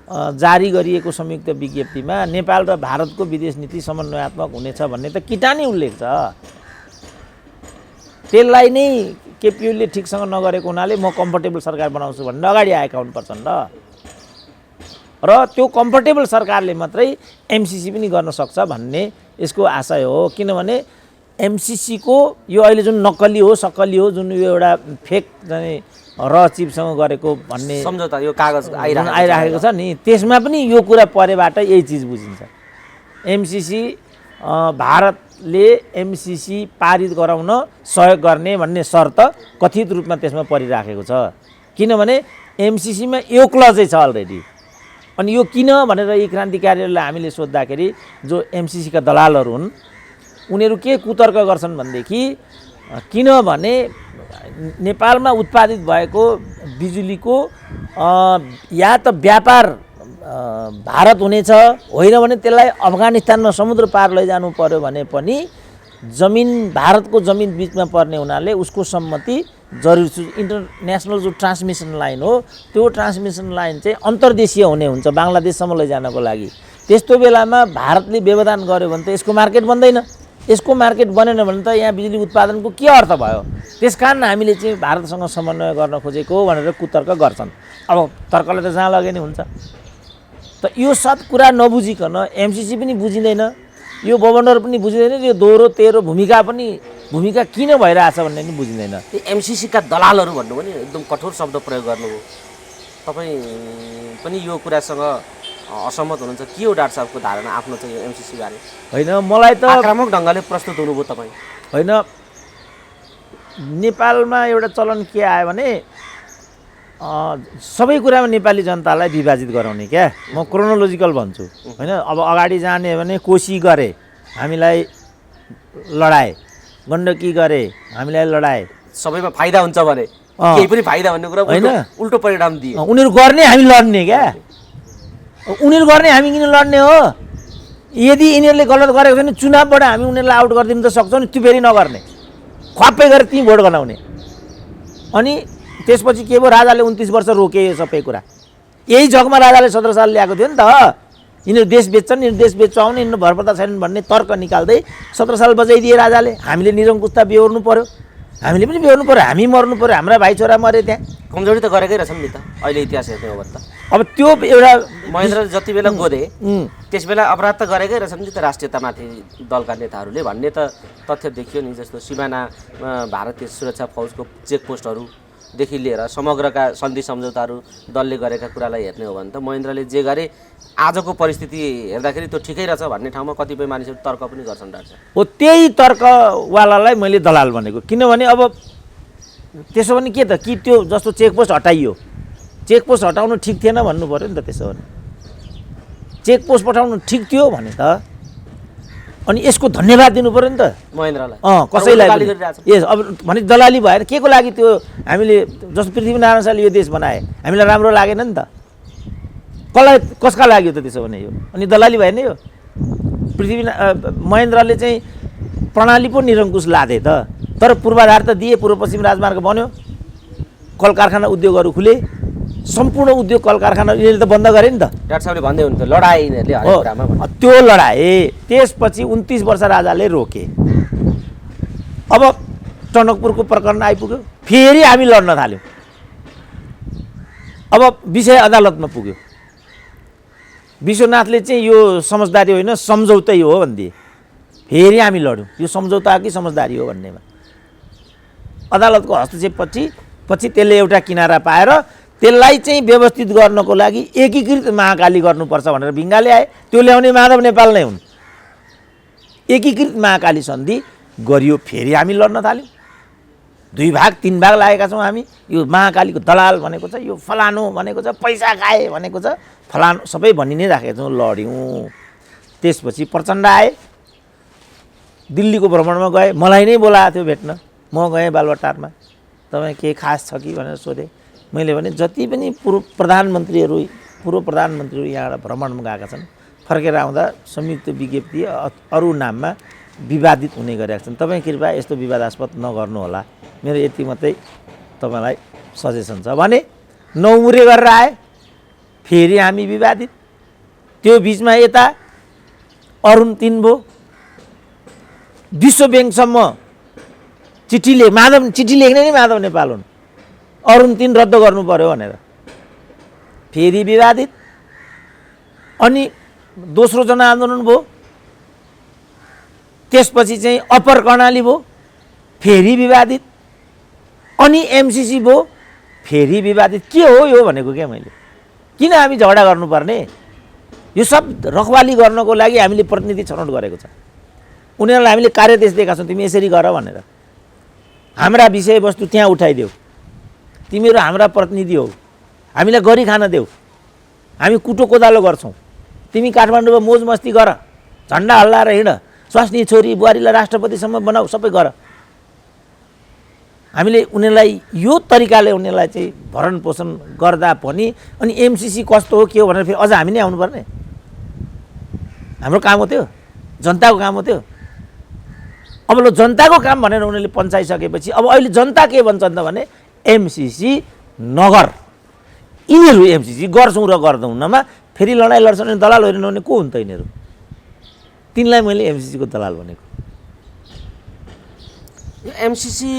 जारी गरिएको संयुक्त विज्ञप्तिमा नेपाल र भारतको विदेश नीति समन्वयात्मक हुनेछ भन्ने त किटानी उल्लेख छ। त्यसलाई नै केपी ओलीले ठिकसँग नगरेको हुनाले म कम्फर्टेबल सरकार बनाउँछु भनेर अगाडि आएका हुन् प्रचण्ड। र त्यो कम्फर्टेबल सरकारले मात्रै एमसिसी पनि गर्न सक्छ भन्ने यसको आशय हो। किनभने एमसिसीको यो अहिले जुन नक्कली हो सक्कली हो, जुन यो एउटा फेक चाहिँ र चिपसँग गरेको भन्ने सम्झौता यो कागज आइराखेको छ नि, त्यसमा पनि यो कुरा परेबाट यही चिज बुझिन्छ। एमसिसी भारतले एमसिसी पारित गराउन सहयोग गर्ने भन्ने शर्त कथित रूपमा त्यसमा परिराखेको छ। किनभने एमसिसीमा यो क्लजै छ अलरेडी। अनि यो किन भनेर यी क्रान्तिकारीहरूलाई हामीले सोद्धाखेरि जो एमसिसीका दलालहरू हुन् उनीहरू के कुतर्क गर्छन् भनेदेखि किनभने नेपालमा उत्पादित भएको बिजुलीको या त व्यापार भारत हुनेछ, होइन भने त्यसलाई अफगानिस्तानमा समुद्र पार लैजानु पर्यो भने पनि जमिन भारतको जमिन बिचमा पर्ने हुनाले उसको सम्मति जरुरी छ। इन्टरनेसनल जो ट्रान्समिसन लाइन हो त्यो ट्रान्समिसन लाइन चाहिँ अन्तर्देशीय हुने हुन्छ बङ्गलादेशसम्म लैजानको लागि। त्यस्तो बेलामा भारतले व्यवधान गर्यो भने त यसको मार्केट बन्दैन। यसको मार्केट बनेन भने त यहाँ बिजुली उत्पादनको के अर्थ भयो। त्यसकारण हामीले चाहिँ भारतसँग समन्वय गर्न खोजेको भनेर कुतर्क गर्छन्। अब तर्कले त जहाँ लगे नि हुन्छ। त यो सब कुरा नबुझिकन एमसिसी पनि बुझिँदैन, यो गभर्नर पनि बुझिँदैन, यो दोहोरो तेह्रो भूमिका किन भइरहेछ भन्ने पनि बुझिँदैन। एमसिसीका दलालहरू भन्नु पनि एकदम कठोर शब्द प्रयोग गर्नुभयो। तपाईँ पनि यो कुरासँग असहमत हुनुहुन्छ के हो डाक्टर साहबको धारणा आफ्नो चाहिँ एमसिसी बारे? होइन मलाई त आक्रामक ढङ्गले प्रस्तुत हुनुभयो तपाईँ। होइन नेपालमा एउटा चलन के आयो भने सबै कुरामा नेपाली जनतालाई विभाजित गराउने क्या। म क्रोनोलोजिकल भन्छु होइन। अब अगाडि जाने भने कोशी गरे हामीलाई लडाए, गण्डकी गरे हामीलाई लडाए, सबैमा फाइदा हुन्छ भने केही पनि फाइदा भन्ने कुरा होइन, उल्टो परिणाम दिए। उनीहरू गर्ने हामी लड्ने क्या। उनीहरू गर्ने हामी किन लड्ने हो? यदि यिनीहरूले गलत गरेको छ भने चुनावबाट हामी उनीहरूलाई आउट गरिदिनु त सक्छौँ नि, त्यो फेरि नगर्ने, ख्वाप्पै गरेर त्यहीँ भोट गराउने। अनि त्यसपछि के भयो, राजाले 29 वर्ष रोके यो सबै कुरा। यही जगमा राजाले 17 साल ल्याएको थियो नि त। यिनीहरू देश बेच्छन्, यिनीहरू देश बेच्छ आउने, यिनीहरू भरपर्दा छैनन् भन्ने तर्क निकाल्दै 17 साल बजाइदिए राजाले। हामीले निरङ्कुशता बेहोर्नु पर्यो, हामीले पनि बेहोर्नु पर्यो, हामी मर्नु पर्यो, हाम्रा भाइ छोरा मरे त्यहाँ। कमजोरी त गरेकै रहेछन् नि त अहिले इतिहास हेर्ने हो भने त। अब त्यो एउटा महेन्द्र जति बेला गोदे त्यस बेला अपराध त गरेकै रहेछन् नि त राष्ट्रियतामाथि दलका नेताहरूले भन्ने त तथ्य देखियो नि। जस्तो सिमानामा भारतीय सुरक्षा फौजको चेकपोस्टहरूदेखि लिएर समग्रका सन्धि सम्झौताहरू दलले गरेका कुरालाई हेर्ने हो भने त महेन्द्रले जे गरे आजको परिस्थिति हेर्दाखेरि त्यो ठिकै रहेछ भन्ने ठाउँमा कतिपय मानिसहरू तर्क पनि गर्छन् डाक्टर साहब। हो त्यही तर्कवालालाई मैले दलाल भनेको। किनभने अब त्यसो भने के त, कि त्यो जस्तो चेकपोस्ट हटाइयो, चेकपोस्ट हटाउनु ठिक थिएन भन्नु पऱ्यो नि त। त्यसो भने चेकपोस्ट पठाउनु ठिक थियो भने त अनि यसको धन्यवाद दिनु पऱ्यो नि त महेन्द्रलाई। कसैलाई यस अब भने दलाली भएर के को लागि त्यो हामीले जस्तो पृथ्वीनारायण शाहले यो देश बनाए हामीलाई राम्रो लागेन नि त। कसका लागि त त्यसो भने यो अनि दलाली भएन यो। महेन्द्रले चाहिँ प्रणाली पो निरङ्कुश लादे त, तर पूर्वाधार त दिए, पूर्व पश्चिम राजमार्ग बन्यो, कल कारखाना उद्योगहरू खुले, सम्पूर्ण उद्योग कल कारखाना यिनीहरूले त बन्द गरे नि त। डाक्टर साहबले भन्दै हुनुहुन्थ्यो लडाइँ यिनीहरूले हरेक हो, कुरामा भन्नु। त्यो लडाए। त्यसपछि 29 वर्ष राजाले रोके। अब टनकपुरको प्रकरण आइपुग्यो, फेरि हामी लड्न थाल्यौँ। अब विषय अदालतमा पुग्यो। विश्वनाथले चाहिँ यो समझदारी होइन सम्झौतै हो भनिदिए। फेरि हामी लड्यौँ, यो सम्झौता कि समझदारी हो भन्नेमा। अदालतको हस्तक्षेपपछि त्यसले एउटा किनारा पाएर त्यसलाई चाहिँ व्यवस्थित गर्नको लागि एकीकृत महाकाली गर्नुपर्छ भनेर भिङ्गाले आए। त्यो ल्याउने माधव नेपाल नै हुन्। एकीकृत महाकाली सन्धि गरियो, फेरि हामी लड्न थाल्यौँ। 2 भाग 3 भाग लागेका छौँ हामी। यो महाकालीको दलाल भनेको छ, यो फलानु भनेको छ, पैसा खाए भनेको छ, फलानु सबै भनि नै राखेका छौँ, लड्यौँ। त्यसपछि प्रचण्ड आए, दिल्लीको भ्रमणमा गए, मलाई नै बोलाएको थियो भेट्न। म गएँ बालुवाटारमा, तपाईँ के खास छ कि भनेर सोधेँ। मैले भने जति पनि पूर्व प्रधानमन्त्रीहरू यहाँबाट भ्रमणमा गएका छन्, फर्केर आउँदा संयुक्त विज्ञप्ति अरू नाममा विवादित हुने गरेका छन्। तपाईँ कृपया यस्तो विवादास्पद नगर्नु होला, मेरो यति मात्रै तपाईँलाई सजेसन छ भने 9 मुरे गरेर आए। फेरि हामी विवादित। त्यो बिचमा यता अरुण 3 भयो। विश्व ब्याङ्कसम्म चिठी लेख्ने नै माधव नेपाल हुन्। अरुण 3 रद्द गर्नु पर्यो भनेर फेरि विवादित। अनि दोस्रो जनआन्दोलन भयो। त्यसपछि चाहिँ अप्पर कर्णाली भयो, फेरि विवादित। अनि एमसिसी भयो, फेरि विवादित। के हो यो भनेको क्या मैले, किन हामी झगडा गर्नुपर्ने? यो सब रखवाली गर्नको लागि हामीले प्रतिनिधि छनौट गरेको छ। उनीहरूलाई हामीले कार्यदेश दिएका छौँ, तिमी यसरी गर भनेर। हाम्रा विषयवस्तु त्यहाँ उठाइदेऊ, तिमीहरू हाम्रा प्रतिनिधि हौ, हामीलाई गरी खान देऊ, हामी कुटो कोदालो गर्छौँ, तिमी काठमाडौँमा मोज मस्ती गर, झन्डा हल्लाएर हिँड, स्वास्नी छोरी बुहारीलाई राष्ट्रपतिसम्म बनाऊ, सबै गर। हामीले उनीहरूलाई यो तरिकाले उनीहरूलाई चाहिँ भरण पोषण गर्दा पनि अनि एमसिसी कस्तो हो के हो भनेर फेरि अझ हामी नै आउनुपर्ने? हाम्रो काम हो त्यो, जनताको काम हो त्यो। अब ल जनताको काम भनेर उनीहरूले पन्छाइसकेपछि अब अहिले जनता के भन्छन् त भने एमसिसी नगर। यिनीहरू एमसिसी गर्छौँ र गर्दैनौँमा फेरि लडाइँ लड्छन् भने दलाल होइन भने को हुन् त यिनीहरू? तिनलाई मैले एमसिसीको दलाल भनेको। यो एमसिसी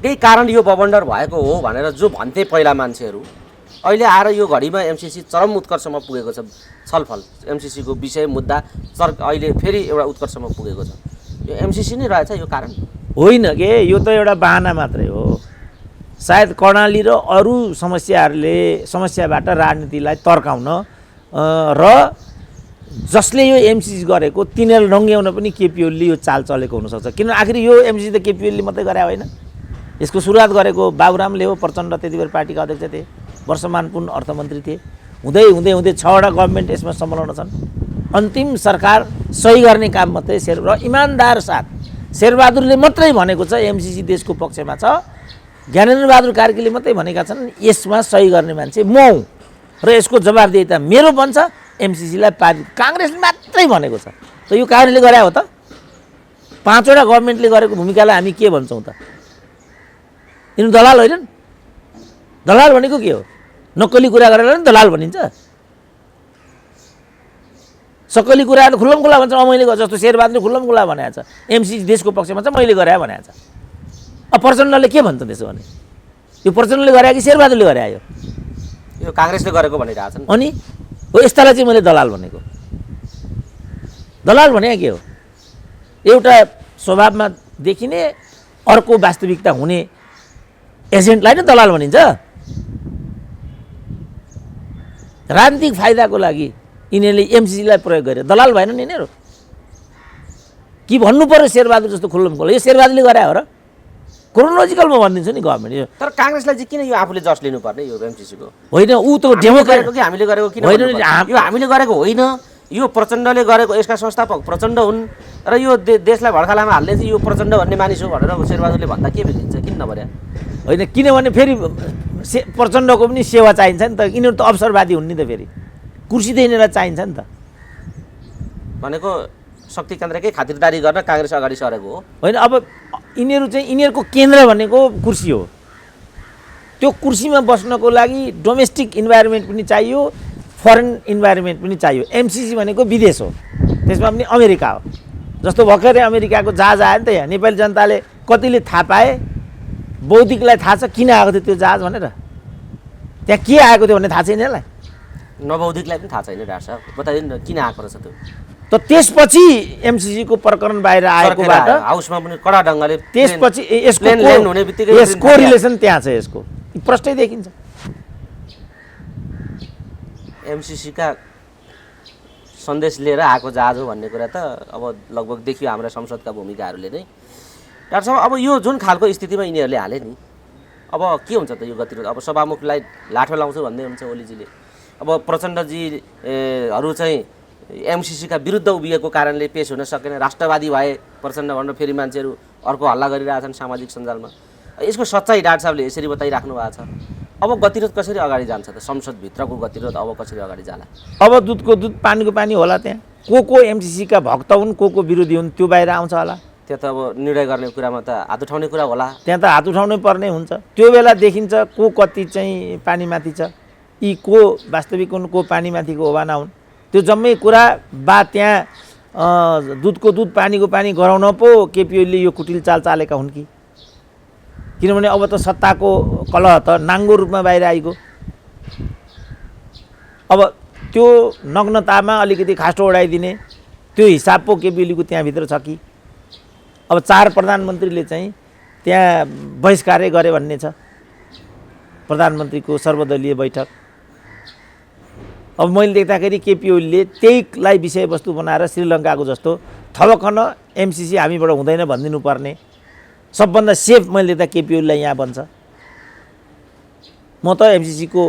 त्यही कारण यो बबन्डर भएको हो भनेर जो भन्थे पहिला मान्छेहरू, अहिले आएर यो घडीमा एमसिसी चरम उत्कर्षमा पुगेको छ। छलफल एमसिसीको विषय मुद्दा अहिले फेरि एउटा उत्कर्षमा पुगेको छ। यो एमसिसी नै रहेछ यो कारण होइन के, यो त एउटा बहाना मात्रै हो। सायद कर्णाली र अरू समस्याबाट राजनीतिलाई तर्काउन र जसले यो एमसिसी गरेको तिनीहरू नङ्ग्याउन पनि केपी ओलीले यो चाल चलेको हुनसक्छ। किन आखिर यो एमसिसी त केपी ओलीले मात्रै गरे होइन, यसको सुरुवात गरेको बाबुरामले हो। प्रचण्ड त्यति बेर पार्टीका अध्यक्ष थिए, वर्षमान पुन अर्थमन्त्री थिए। हुँदै हुँदै हुँदै 6वटा गभर्मेन्ट यसमा संलग्न छन्। अन्तिम सरकार सही गर्ने काम मात्रै र इमान्दार साथ शेरबहादुरले मात्रै भनेको छ एमसिसी देशको पक्षमा छ। ज्ञानेन्द्र बहादुर कार्कीले मात्रै भनेका छन् यसमा सही गर्ने मान्छे म हुँ र यसको जवाबदेहिता मेरो बन्छ, एमसिसीलाई पारित। काङ्ग्रेसले मात्रै भनेको छ। त यो काङ्ग्रेसले गरे हो त? 5वटा गभर्मेन्टले गरेको भूमिकालाई हामी के भन्छौँ त? यिनीहरू दलाल होइनन्? दलाल भनेको के हो? नक्कली कुरा गरेर नि दलाल भनिन्छ? सक्कली कुराहरू खुल्लम खुल्ला भन्छ, मैले जस्तो शेरबहादुरले खुल्लम खुल्ला भनेको छ एमसिसी देशको पक्षमा छ, मैले गरे भनेको छ। अब प्रचण्डले के भन्छ त्यसो भने? यो प्रचण्डले गरे कि शेरबहादुरले गरे आयो? यो काङ्ग्रेसले गरेको भनिरहेछन्। अनि हो यस्तालाई चाहिँ मैले दलाल भनेको। दलाल भने के हो? एउटा स्वभावमा देखिने अर्को वास्तविकता हुने एजेन्टलाई नै दलाल भनिन्छ। राजनीतिक फाइदाको लागि यिनीहरूले एमसिसीलाई प्रयोग गरे, दलाल भएन नि यिनीहरू? कि भन्नु पर्यो शेरबहादुर जस्तो खुल्लम खुल्ला? यो शेरबहादुरले गरे हो र? क्रोनोलोजिकलमा भनिदिन्छु नि गभर्मेन्ट। यो तर काङ्ग्रेसलाई चाहिँ किन यो आफूले जस लिनुपर्ने यो एमसिसीको? होइन, ऊ त डेमोक्रेट कि हामीले गरेको किन होइन, यो हामीले गरेको होइन, यो प्रचण्डले गरेको। यसका संस्थापक प्रचण्ड हुन् र यो देशलाई भड्कालामा हाल्ने चाहिँ यो प्रचण्ड भन्ने मानिस हो भनेर शेरबहादुरले भन्दा के बुझिन्छ? किन नभर्या? होइन, किनभने फेरि प्रचण्डको पनि सेवा चाहिन्छ नि त। यिनीहरू त अवसरवादी हुन् नि त, फेरि कुर्सी त यिनीहरूलाई चाहिन्छ नि त। भनेको शक्ति केन्द्रकै खातिरदारी गर्न काङ्ग्रेस अगाडि सरेको हो? होइन, अब यिनीहरू चाहिँ यिनीहरूको केन्द्र भनेको कुर्सी हो। त्यो कुर्सीमा बस्नको लागि डोमेस्टिक इन्भाइरोमेन्ट पनि चाहियो, फरेन इन्भाइरोमेन्ट पनि चाहियो। एमसिसी भनेको विदेश हो, त्यसमा पनि अमेरिका हो। जस्तो भर्खरै अमेरिकाको जहाज आयो नि त यहाँ, नेपाली जनताले कतिले थाहा पाए, बौद्धिकलाई थाहा छ किन आएको थियो त्यो जहाज भनेर, त्यहाँ के आएको थियो भन्ने थाहा छैन यसलाई। नबौद्धिकलाई पनि थाहा छैन डाक्टर साहब, बताइदिनु न किन आएको रहेछ त्यो। त त्यसपछि एमसिसीको प्रकरण बाहिर आएकोबाट हाउसमा पनि कडा ढङ्गले त्यसपछि प्लेन ल्यान्ड हुने बित्तिकै यसको रिलेसन त्यहाँ छ, यसको प्रष्टै देखिन्छ। एमसिसीका सन्देश लिएर आएको जहाज हो भन्ने कुरा त अब लगभग देखियो हाम्रा संसदका भूमिकाहरूले नै। डाक्टर साहब अब यो जुन खालको स्थितिमा यिनीहरूले हाले नि, अब के हुन्छ त यो गतिरोध? अब सभामुखलाई लाठो लाउँछु भन्दै हुन्छ ओलीजीले। अब प्रचण्डजीहरू चाहिँ एमसिसीका विरुद्ध उभिएको कारणले पेश हुन सकेन, राष्ट्रवादी भए प्रचण्ड भनेर फेरि मान्छेहरू अर्को हल्ला गरिरहेछन् सामाजिक सञ्जालमा। यसको सच्चाइ डाक्टर साहबले यसरी बताइराख्नु भएको छ। अब गतिरोध कसरी अगाडि जान्छ त? संसदभित्रको गतिरोध अब कसरी अगाडि जाला? अब दुधको दुध पानीको पानी होला। त्यहाँ को एमसिसीका भक्त हुन्, को विरोधी हुन्, त्यो बाहिर आउँछ होला। त्यो त अब निर्णय गर्ने कुरामा त हात उठाउने कुरा होला। त्यहाँ त हात उठाउनै पर्ने हुन्छ। त्यो बेला देखिन्छ को कति चाहिँ पानीमाथि छ, यी को वास्तविक हुन्, को पानीमाथिको होबाना हुन्। त्यो जम्मै कुरा बा त्यहाँ दुधको दुध पानीको पानी गराउन पो केपी ओलीले यो कुटिल चाल चालेका हुन् कि? किनभने अब त सत्ताको कलह त नाङ्गो रूपमा बाहिर आइगयो। अब त्यो नग्नतामा अलिकति खास्टो उडाइदिने त्यो हिसाब पो केपी ओलीको त्यहाँभित्र छ कि? अब 4 प्रधानमन्त्रीले चाहिँ त्यहाँ बहिष्कारै गरे भन्ने छ, प्रधानमन्त्रीको सर्वदलीय बैठक। अब मैले देख्दाखेरि केपी ओलीले त्यहीलाई विषयवस्तु बनाएर श्रीलङ्काको जस्तो थपखन एमसिसी हामीबाट हुँदैन भनिदिनु पर्ने, सबभन्दा सेफ मैले देख्दा केपी ओलीलाई यहाँ बन्छ। म त एमसिसीको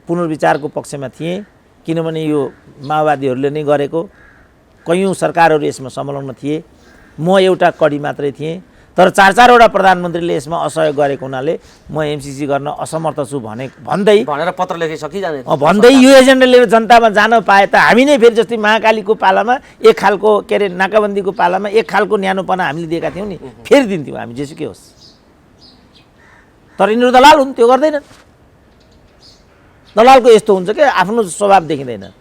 पुनर्विचारको पक्षमा थिएँ, किनभने यो माओवादीहरूले नै गरेको, कयौँ सरकारहरू यसमा संलग्न थिए, म एउटा कडी मात्रै थिएँ। तर 4-4वटा प्रधानमन्त्रीले यसमा असहयोग गरेको हुनाले म एमसिसी गर्न असमर्थ छु भन्दै भनेर पत्र लेखिसकिजाने भन्दै यो एजेन्डा लिएर जनतामा जान पाए त हामी नै फेरि जस्तै महाकालीको पालामा एक खालको के अरे नाकाबन्दीको पालामा एक खालको न्यानोपना हामीले दिएका थियौँ नि, फेरि दिन्थ्यौँ हामी जेसुकै होस्। तर यिनीहरू दलाल हुन्, त्यो गर्दैनन्। दलालको यस्तो हुन्छ कि आफ्नो स्वभाव देखिँदैन।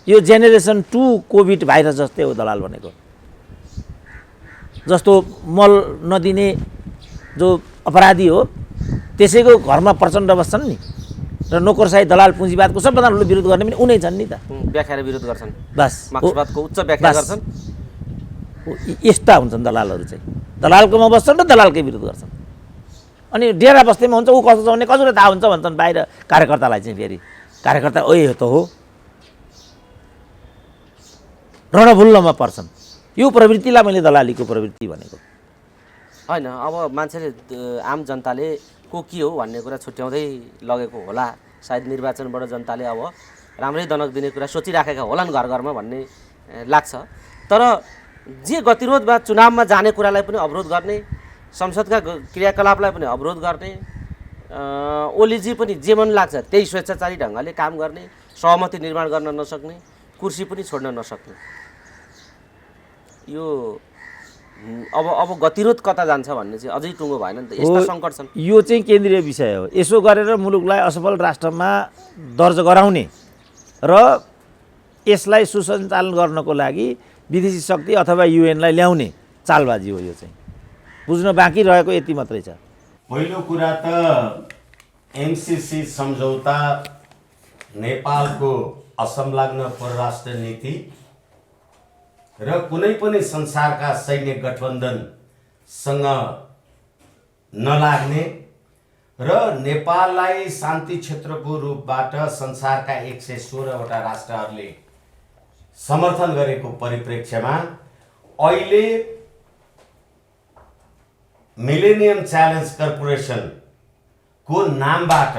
यो जेनेरेसन 2 कोभिड भाइरस जस्तै हो दलाल भनेको। जस्तो मल नदिने जो अपराधी हो त्यसैको घरमा प्रचण्ड बस्छन् नि, र नोकरसाही दलाल पुँजीवादको सबभन्दा ठुलो विरोध गर्ने पनि उनै छन् नि त। व्याख्या विरोध गर्छन्, बस मार्क्सवादको उच्च व्याख्या गर्छन्। यस्ता हुन्छन् दलालहरू चाहिँ, दलालकोमा बस्छन् र दलालकै विरोध गर्छन्। अनि डेरा बस्दैमा हुन्छ ऊ कस्तो छ भने कसरी थाहा हुन्छ भन्छन् बाहिर कार्यकर्तालाई चाहिँ। फेरि कार्यकर्ता ओ त हो, रणभुल्लमा पर्छन्। यो प्रवृत्तिलाई मैले दलालीको प्रवृत्ति भनेको होइन। अब मान्छेले आम जनताले को के हो भन्ने कुरा छुट्याउँदै लगेको होला। सायद निर्वाचनबाट जनताले अब राम्रै दनक दिने कुरा सोचिराखेका होलान् घर घरमा भन्ने लाग्छ। तर जे गतिरोध वा चुनावमा जाने कुरालाई पनि अवरोध गर्ने, संसदका क्रियाकलापलाई पनि अवरोध गर्ने, ओलीजी पनि जे मन लाग्छ त्यही स्वेच्छाचारी ढङ्गले काम गर्ने, सहमति निर्माण गर्न नसक्ने, कुर्सी पनि छोड्न नसक्ने, यो अब गतिरोध कता जान्छ भन्ने चाहिँ अझै टुङ्गो भएन नि त। यस्ता सङ्कट छन्। यो चाहिँ केन्द्रीय विषय हो। यसो गरेर मुलुकलाई असफल राष्ट्रमा दर्ज गराउने र यसलाई सुसञ्चालन गर्नको लागि विदेशी शक्ति अथवा युएनलाई ल्याउने चालबाजी हो। यो चाहिँ बुझ्न बाँकी रहेको यति मात्रै छ। पहिलो कुरा त एमसिसी सम्झौता नेपालको असंलग्न परराष्ट्र नीति र कुनै पनि संसारका सैन्य गठबन्धनसँग नलाग्ने र नेपाललाई शान्ति क्षेत्रको रूपबाट संसारका 116वटा राष्ट्रहरूले समर्थन गरेको परिप्रेक्ष्यमा अहिले मिलेनियम च्यालेन्ज कर्पोरेसनको नामबाट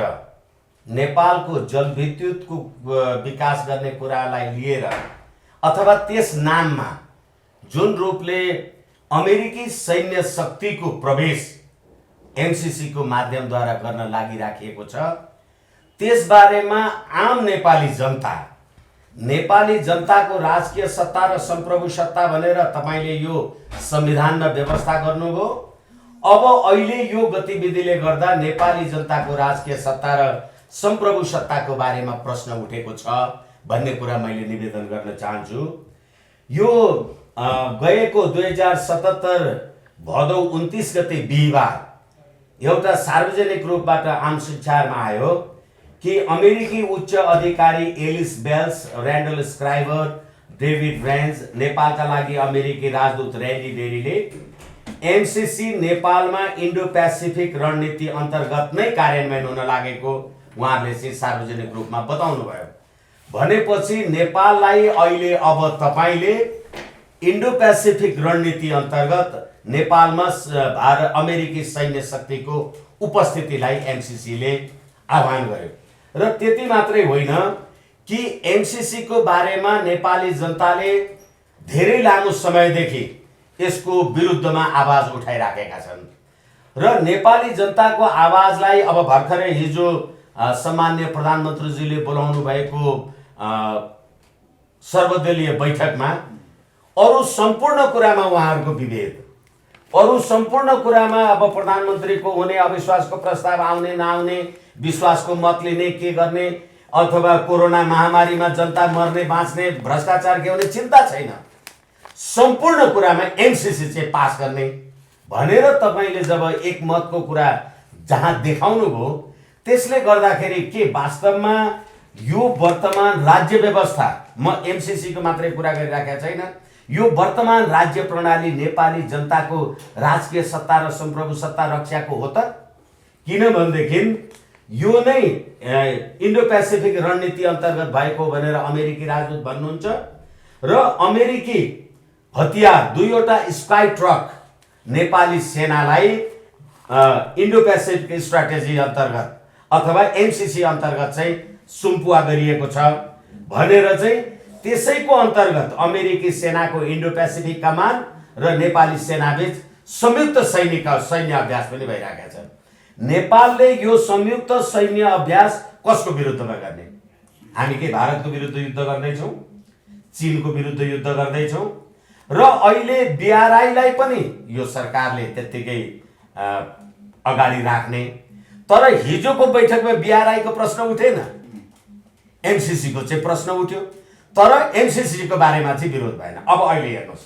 नेपालको जलविद्युतको विकास गर्ने कुरालाई लिएर अथवा त्यस नाममा जुन रूपले अमेरिकी सैन्य शक्तिको प्रवेश एमसिसीको माध्यमद्वारा गर्न लागिराखिएको छ, त्यसबारेमा आम नेपाली जनताको राजकीय सत्ता र सम्प्रभु सत्ता भनेर तपाईले यो संविधानमा व्यवस्था गर्नुभयो। अब अहिले यो गतिविधिले गर्दा नेपाली जनताको राजकीय सत्ता र सम्प्रभु सत्ताको बारेमा प्रश्न उठेको छ भन्ने कुरा मैले निवेदन गर्न चाहन्छु। यो गएको 2077 भदौ 29 गते बिहिबार एउटा सार्वजनिक रूपबाट आम संचारमा आयो कि अमेरिकी उच्च अधिकारी Alice Wells, Randall Schriver, David Ranz, नेपालका लागि अमेरिकी राजदूत ऱ्यान्डी बेरीले एमसिसी नेपालमा इन्डो पेसिफिक रणनीति अन्तर्गत नै कार्यान्वयन हुन लागेको उहाँहरूले चाहिँ सार्वजनिक रूपमा बताउनु भयो। भनेपछि नेपाललाई अहिले अब तपाईँले इन्डो पेसिफिक रणनीति अन्तर्गत नेपालमा अमेरिकी सैन्य शक्तिको उपस्थितिलाई एमसिसीले आह्वान गर्यो। र त्यति मात्रै होइन कि एमसिसीको बारेमा नेपाली जनताले धेरै लामो समयदेखि यसको विरुद्धमा आवाज उठाइराखेका छन् र नेपाली जनताको आवाजलाई अब भर्खरै हिजो सम्मान्य प्रधानमन्त्रीजीले बोलाउनु भएको सर्वदलीय बैठकमा अरू सम्पूर्ण कुरामा उहाँहरूको विभेद, अरू सम्पूर्ण कुरामा अब प्रधानमन्त्रीको हुने अविश्वासको प्रस्ताव आउने नआउने, विश्वासको मत लिने के गर्ने, अथवा कोरोना महामारीमा जनता मर्ने बाँच्ने, भ्रष्टाचार के हुने चिन्ता छैन। सम्पूर्ण कुरामा एमसिसी चाहिँ पास गर्ने भनेर तपाईँले जब एक मतको कुरा जहाँ देखाउनु भयो, त्यसले गर्दाखेरि के वास्तवमा यो वर्तमान राज्य व्यवस्था, म एमसिसीको मात्रै कुरा गरिराखेको छैन, यो वर्तमान राज्य प्रणाली नेपाली जनताको राजकीय सत्ता र सम्प्रभु सत्ता रक्षाको हो त? किनभनेदेखि यो नै इन्डो पेसिफिक रणनीति अन्तर्गत भएको भनेर अमेरिकी राजदूत भन्नुहुन्छ र अमेरिकी हतियार 2वटा स्पाई ट्रक नेपाली सेनालाई इन्डो पेसिफिक स्ट्राटेजी अन्तर्गत अथवा एमसिसी अन्तर्गत चाहिँ सुम्पुवा गरिएको छ भनेर चाहिँ त्यसैको अन्तर्गत अमेरिकी सेनाको इन्डो पेसिफिक कमान र नेपाली सेनाबीच संयुक्त सैन्य अभ्यास पनि भइरहेका छन्। नेपालले यो संयुक्त सैन्य अभ्यास कसको विरुद्धमा गर्ने? हामी के भारतको विरुद्ध युद्ध गर्दैछौँ, चीनको विरुद्ध युद्ध गर्दैछौँ र अहिले बिआरआईलाई पनि यो सरकारले त्यत्तिकै अगाडि राख्ने। तर हिजोको बैठकमा बिआरआईको प्रश्न उठेन, एमसिसीको चाहिँ प्रश्न उठ्यो, तर एमसिसीको बारेमा चाहिँ विरोध भएन। अब अहिले हेर्नुहोस्,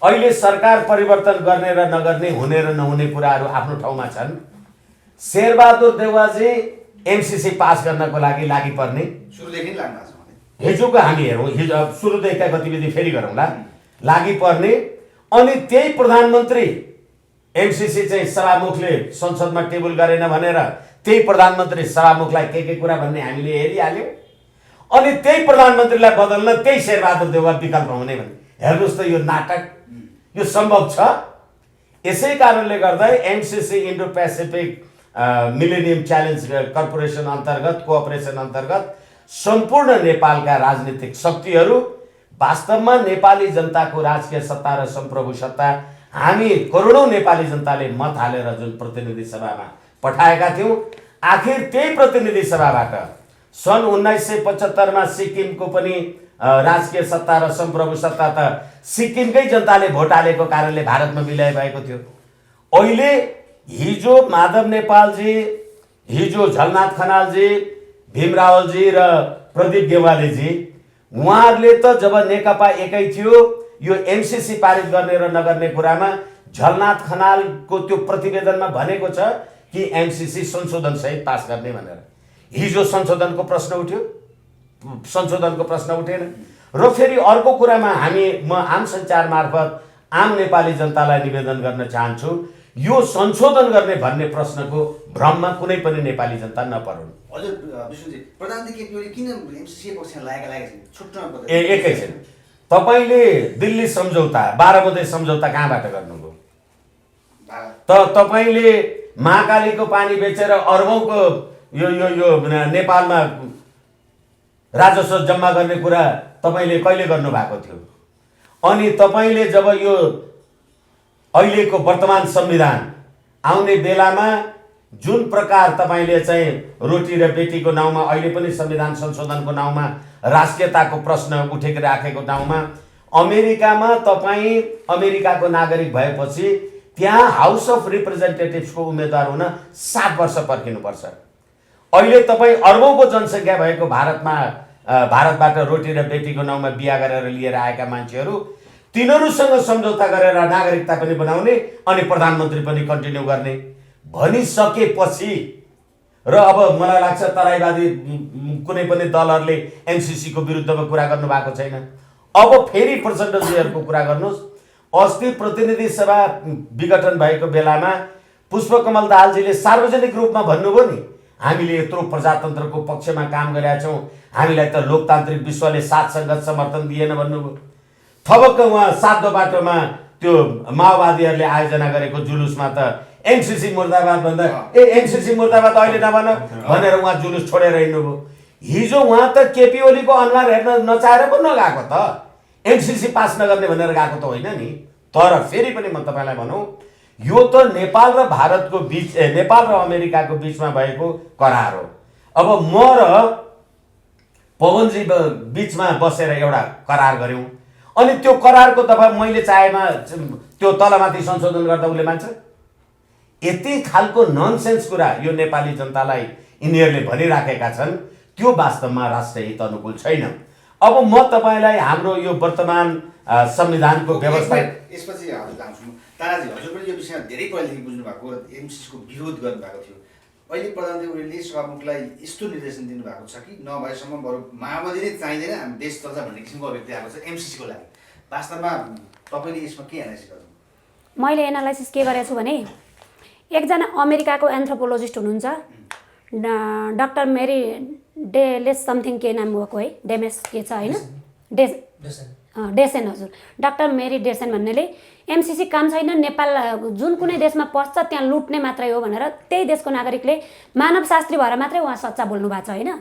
अहिले सरकार परिवर्तन गर्ने र नगर्ने, हुने र नहुने कुराहरू आफ्नो ठाउँमा छन्। शेरबहादुर देउवाजी एमसिसी पास गर्नको लागि पर्ने सुरुदेखि लाग्नु भएको छ। हिजोको हामी हेरौँ, हिजो सुरुदेखिका गतिविधि फेरि गरौँला, लागि पर्ने। अनि त्यही प्रधानमन्त्री एमसिसी चाहिँ सभामुखले संसदमा टेबल गरेन भनेर त्यही प्रधानमन्त्री सभामुखलाई के कुरा भन्ने हामीले हेरिहाल्यौँ। अनि त्यही प्रधानमन्त्रीलाई बदल्न त्यही शेरबहादुर देउवा विकल्प हुने भने हेर्नुहोस् त यो नाटक, यो सम्भव छ। यसै कारणले गर्दा MCC Indo Pacific millennium challenge corporation अन्तर्गत, कोअपरेसन अन्तर्गत सम्पूर्ण नेपालका राजनीतिक शक्तिहरू वास्तवमा नेपाली जनताको राजकीय सत्ता र सम्प्रभु सत्ता हामी करोडौँ नेपाली जनताले मत हालेर जुन प्रतिनिधि सभामा पठाएका थियौँ, आखिर त्यही प्रतिनिधि सभाबाट सन् 1975मा सिक्किमको पनि राजकीय सत्ता र सम्प्रभु सत्ता त सिक्किमकै जनताले भोट हालेको कारणले भारतमा विलय भएको थियो। अहिले हिजो माधव नेपालजी, हिजो झलनाथ खनालजी, भीम रावलजी र प्रदीप गेवालीजी, उहाँहरूले त जब नेकपा एकै थियो यो एमसिसी पारित गर्ने र नगर्ने कुरामा झलनाथ खनालको त्यो प्रतिवेदनमा भनेको छ कि एमसिसी संशोधन सहित पास गर्ने भनेर। हिजो संशोधनको प्रश्न उठ्यो, संशोधनको प्रश्न उठेन। र फेरि अर्को कुरामा म आम सञ्चार मार्फत आम नेपाली जनतालाई निवेदन गर्न चाहन्छु, यो संशोधन गर्ने भन्ने प्रश्नको भ्रममा कुनै पनि नेपाली जनता नपरुन्। हजुर विष्णुजी, प्रधानमन्त्री केपी ओली किन एमसिसी पक्षमा लागेका छन्? छुट्न एकैछिन, तपाईँले दिल्ली सम्झौता, 12 बुँदे सम्झौता कहाँबाट गर्नुभयो? तपाईँले महाकालीको पानी बेचेर अर्बौंको यो नेपालमा राजस्व जम्मा गर्ने कुरा तपाईँले कहिले गर्नुभएको थियो? अनि तपाईँले जब यो अहिलेको वर्तमान संविधान आउने बेलामा जुन प्रकार तपाईँले चाहिँ रोटी र बेटीको नाउँमा, अहिले पनि संविधान संशोधनको नाउँमा राष्ट्रियताको प्रश्न उठेको राखेको ठाउँमा अमेरिकामा तपाईँ अमेरिकाको नागरिक भएपछि त्यहाँ हाउस अफ रिप्रेजेन्टेटिभ्सको उम्मेदवार हुन 7 वर्ष पर्खिनुपर्छ। अहिले तपाईँ अर्बौँको जनसङ्ख्या भएको भारतबाट रोटी र बेटीको नाउँमा बिहा गरेर लिएर आएका मान्छेहरू, तिनीहरूसँग सम्झौता गरेर नागरिकता पनि बनाउने अनि प्रधानमन्त्री पनि कन्टिन्यू गर्ने भनिसकेपछि, र अब मलाई लाग्छ तराईवादी कुनै पनि दलहरूले एमसिसीको विरुद्धमा कुरा गर्नुभएको छैन। अब फेरि प्रचण्डजीहरूको कुरा गर्नुहोस्। अस्ति प्रतिनिधि सभा विघटन भएको बेलामा पुष्पकमल दाहालजीले सार्वजनिक रूपमा भन्नुभयो नि, हामीले यत्रो प्रजातन्त्रको पक्षमा काम गरेका छौँ, हामीलाई त लोकतान्त्रिक विश्वले साथ सङ्गत समर्थन दिएन भन्नुभयो। थपक्क उहाँ सातो बाटोमा त्यो माओवादीहरूले आयोजना गरेको जुलुसमा त एमसिसी मुर्दाबाद भन्दा एमसिसी मुर्दाबाद अहिले नभन भनेर उहाँ जुलुस छोडेर हिँड्नुभयो। हिजो उहाँ त केपी ओलीको अनुहार हेर्न नचाहेर पो नगएको त, एमसिसी पास नगर्ने भनेर गएको त होइन नि। तर फेरि पनि म तपाईँलाई भनौँ, यो त नेपाल र भारतको बिच नेपाल र अमेरिकाको बिचमा भएको करार हो। अब म र पवनजी बिचमा बसेर एउटा करार गऱ्यौँ, अनि त्यो करारको तपाईँ मैले चाहेमा त्यो तलमाथि संशोधन गर्दा उसले मान्छ? यति खालको ननसेन्स कुरा यो नेपाली जनतालाई यिनीहरूले भनिराखेका छन्, त्यो वास्तवमा राष्ट्रिय हित अनुकूल छैन। अब म तपाईँलाई हाम्रो यो वर्तमान संविधानको व्यवस्था यसपछि हजुर जान्छु म। ताराजी, हजुर पनि यो विषयमा धेरै पहिलेदेखि बुझ्नु भएको, एमसिसीको विरोध गर्नुभएको थियो। अहिले प्रधानमन्त्री ओलीले सभामुखलाई यस्तो निर्देशन दिनुभएको छ कि नभएसम्म बरु माओवादी नै चाहिँदैन, हामी देश चल्छ भन्ने किसिमको अभिव्यक्ति आएको छ एमसिसीको लागि। वास्तवमा तपाईँले यसमा के एनालाइसिस गर्नु? मैले एनालाइसिस के गरेको छु भने, एकजना अमेरिकाको एन्थ्रोपोलोजिस्ट हुनुहुन्छ, डाक्टर मेरी डेलेस समथिङ के नाम भएको है, डेमेस के छ होइन, डेसेन हजुर, डाक्टर मेरी डेसेन भन्नेले एमसिसी काम छैन, नेपाल जुन कुनै देशमा पस्छ त्यहाँ लुट्ने मात्रै हो भनेर त्यही देशको नागरिकले मानवशास्त्री भएर मात्रै उहाँ सच्चा बोल्नु भएको छ होइन।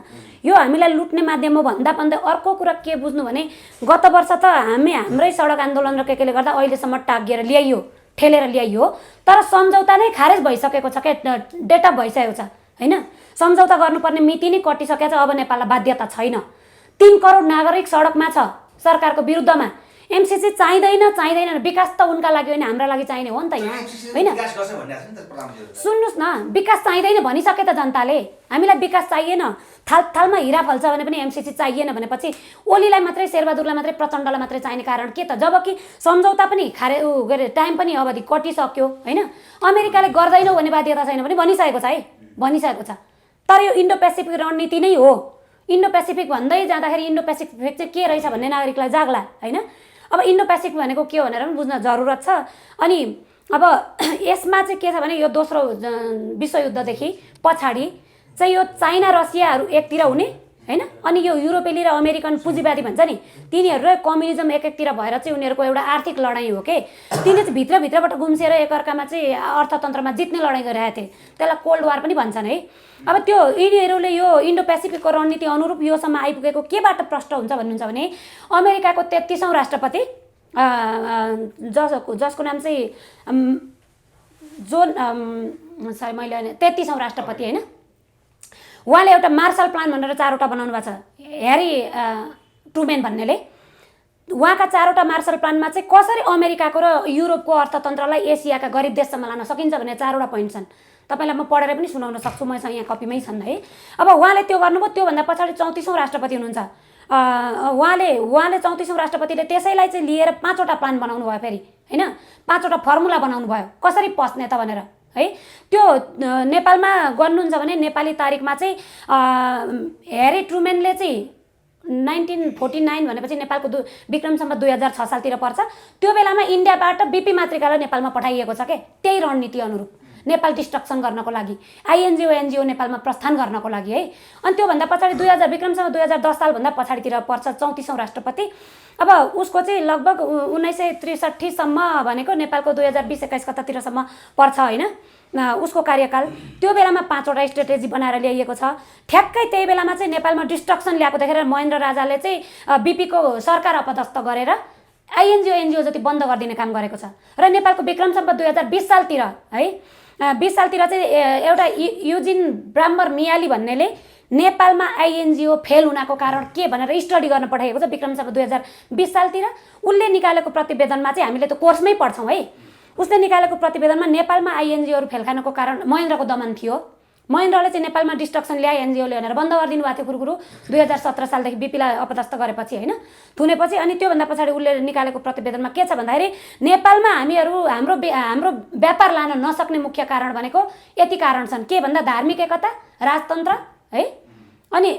यो हामीलाई लुट्ने माध्यम हो भन्दा भन्दै अर्को कुरा के बुझ्नु भने, गत वर्ष त हाम्रै सडक आन्दोलन र केले गर्दा अहिलेसम्म टागिएर ल्याइयो, ठेलेर ल्याइयो, तर सम्झौता नै खारेज भइसकेको छ क्या, डेट अफ भइसकेको छ होइन। सम्झौता गर्नुपर्ने मिति नै कटिसकेको छ, अब नेपाललाई बाध्यता छैन। 3 करोड नागरिक सडकमा छ सरकारको विरुद्धमा। एमसिसी चाहिँदैन, विकास त उनका लागि होइन हाम्रा लागि चाहिने हो नि त यहाँ होइन। सुन्नुहोस् न, विकास चाहिँदैन भनिसके त जनताले, हामीलाई विकास चाहिएन, थालमा हिरा फल्छ भने पनि एमसिसी चाहिएन भनेपछि ओलीलाई मात्रै, शेरबहादुरलाई मात्रै, प्रचण्डलाई मात्रै चाहिने कारण के त? जबकि सम्झौता पनि टाइम पनि अवधि कटिसक्यो होइन। अमेरिकाले गर्दैनौ भन्ने बाध्यता छैन भने भनिसकेको छ है, भनिसकेको छ। तर यो इन्डो पेसिफिक रणनीति नै हो। इन्डो पेसिफिक भन्दै जाँदाखेरि इन्डो पेसिफिक चाहिँ के रहेछ भन्ने नागरिकलाई जाग्ला होइन। अब इन्डो पेसिफिक भनेको के हो भनेर पनि बुझ्न जरुरत छ। अनि अब यसमा चाहिँ के छ भने, यो दोस्रो विश्वयुद्धदेखि पछाडि चाहिँ यो चाइना रसियाहरू एकतिर हुने होइन, अनि यो युरोपेली र अमेरिकन पुँजीवादी भन्छ नि, तिनीहरू र कम्युनिजम एकतिर भएर चाहिँ उनीहरूको एउटा आर्थिक लडाइँ हो के। तिनीहरू चाहिँ भित्रभित्रबाट गुम्सेर एकअर्कामा चाहिँ अर्थतन्त्रमा जित्ने लडाइँ गरिरहेको थिए, त्यसलाई कोल्ड वार पनि भन्छन् है। अब त्यो यिनीहरूले यो इन्डो पेसिफिकको रणनीति अनुरूप योसम्म आइपुगेको केबाट प्रष्ट हुन्छ भन्नुहुन्छ भने, अमेरिकाको 33औँ राष्ट्रपति जसको नाम चाहिँ सरी मैले 33औँ राष्ट्रपति होइन, उहाँले एउटा मार्शल प्लान भनेर 4वटा बनाउनु भएको छ, ह्यारी ट्रुमेन भन्नेले। उहाँका 4वटा मार्शल प्लानमा चाहिँ कसरी अमेरिकाको र युरोपको अर्थतन्त्रलाई एसियाका गरिब देशसम्म लान सकिन्छ भन्ने 4वटा पोइन्ट छन्। तपाईँलाई म पढेर पनि सुनाउन सक्छु, मसँग यहाँ कपीमै छन् है। अब उहाँले त्यो गर्नुभयो, त्योभन्दा पछाडि 34औँ राष्ट्रपति हुनुहुन्छ उहाँले 34औँ राष्ट्रपतिले त्यसैलाई चाहिँ लिएर 5वटा प्लान बनाउनु भयो फेरि होइन, 5वटा फर्मुला बनाउनु भयो कसरी पस्ने त भनेर है। त्यो नेपालमा गर्नुहुन्छ भने नेपाली तारिखमा चाहिँ ह्यारी ट्रुमेनले चाहिँ 1949 भनेपछि नेपालको विक्रम सम्वत 2006 सालतिर पर्छ। त्यो बेलामा इन्डियाबाट बिपी मातृकालाई नेपालमा पठाइएको छ के, त्यही रणनीति अनुरूप नेपाल डिस्ट्रक्सन गर्नको लागि, एनजिओ नेपालमा प्रस्थान गर्नको लागि है। अनि त्योभन्दा पछाडि विक्रम सम्वत 2010 सालभन्दा पछाडितिर पर्छ 34औँ राष्ट्रपति। अब उसको चाहिँ लगभग 1963 सम्म भनेको नेपालको 2020-21 कतातिरसम्म पर्छ होइन उसको कार्यकाल। त्यो बेलामा 5वटा स्ट्रेटेजी बनाएर ल्याइएको छ। ठ्याक्कै त्यही बेलामा चाहिँ नेपालमा डिस्ट्रक्सन ल्याएको देखेर महेन्द्र राजाले चाहिँ बिपीको सरकार अपदस्थ गरेर एनजिओ जति बन्द गरिदिने काम गरेको छ। र नेपालको विक्रम सम्वत 2020 सालतिर है 20 सालतिर चाहिँ एउटा युजिन ब्राह्मर मियाली भन्नेले नेपालमा आइएनजिओ फेल हुनको कारण के भनेर स्टडी गर्न पठाएको छ विक्रम सम्वत 2020 सालतिर। उसले निकालेको प्रतिवेदनमा चाहिँ हामीले त कोर्समै पढ्छौँ है, उसले निकालेको प्रतिवेदनमा नेपालमा आइएनजिओहरू फेल खानको कारण महेन्द्रको दमन थियो। महेन्द्रले चाहिँ नेपालमा डिस्ट्रक्सन ल्याए एनजिओले भनेर बन्द गरिदिनु भएको थियो कुरुकुरु 2017 सालदेखि बिपीलाई अपदस्थ गरेपछि होइन, थुनेपछि। अनि त्योभन्दा पछाडि उसले निकालेको प्रतिवेदनमा के छ भन्दाखेरि नेपालमा हामीहरू हाम्रो व्यापार लान नसक्ने मुख्य कारण भनेको यति कारण छन्। के भन्दा धार्मिक एकता, राजतन्त्र है, अनि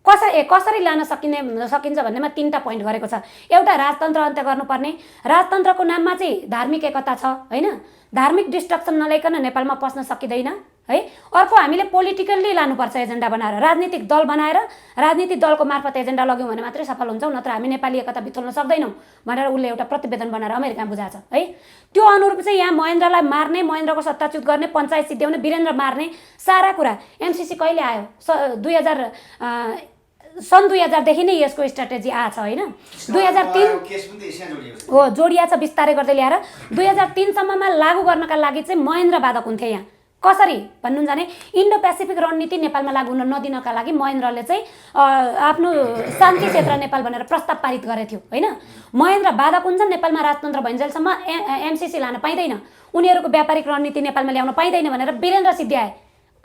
कसरी लान सकिन्छ भन्नेमा 3टा पोइन्ट गरेको छ। एउटा राजतन्त्र अन्त्य गर्नुपर्ने, राजतन्त्रको नाममा चाहिँ धार्मिक एकता छ होइन, धार्मिक डिस्ट्रक्सन नल्याइकन नेपालमा पस्न सकिँदैन है। अर्को हामीले पोलिटिकल्ली लानुपर्छ एजेन्डा बनाएर, राजनीतिक दल बनाएर राजनीतिक दलको मार्फत एजेन्डा लग्यौँ भने मात्रै सफल हुन्छौँ, नत्र हामी नेपाली एकता बिथोल्न सक्दैनौँ भनेर उसले एउटा प्रतिवेदन बनाएर अमेरिकामा बुझाएको छ है। त्यो अनुरूप चाहिँ यहाँ महेन्द्रलाई मार्ने, महेन्द्रको सत्ताच्युत गर्ने, पञ्चायत सिद्ध्याउने, वीरेन्द्र मार्ने सारा कुरा एमसिसी कहिले आयो? सन् 2000 नै यसको स्ट्राटेजी आएको छ होइन। 2003 हो जोडिया छ, बिस्तारै गर्दै ल्याएर 2003 सम्ममा लागू गर्नका लागि चाहिँ महेन्द्र बाधक हुन्थे। यहाँ कसरी भन्नुहुन्छ भने इन्डो पेसिफिक रणनीति नेपालमा लागू हुन नदिनका लागि महेन्द्रले चाहिँ आफ्नो शान्ति क्षेत्र नेपाल भनेर प्रस्ताव पारित गरेको थियो होइन। महेन्द्र बाधक हुन्छन्, नेपालमा राजतन्त्र भइन्जेलसम्म एमसिसी लान पाइँदैन, उनीहरूको व्यापारिक रणनीति नेपालमा ल्याउन पाइँदैन भनेर वीरेन्द्र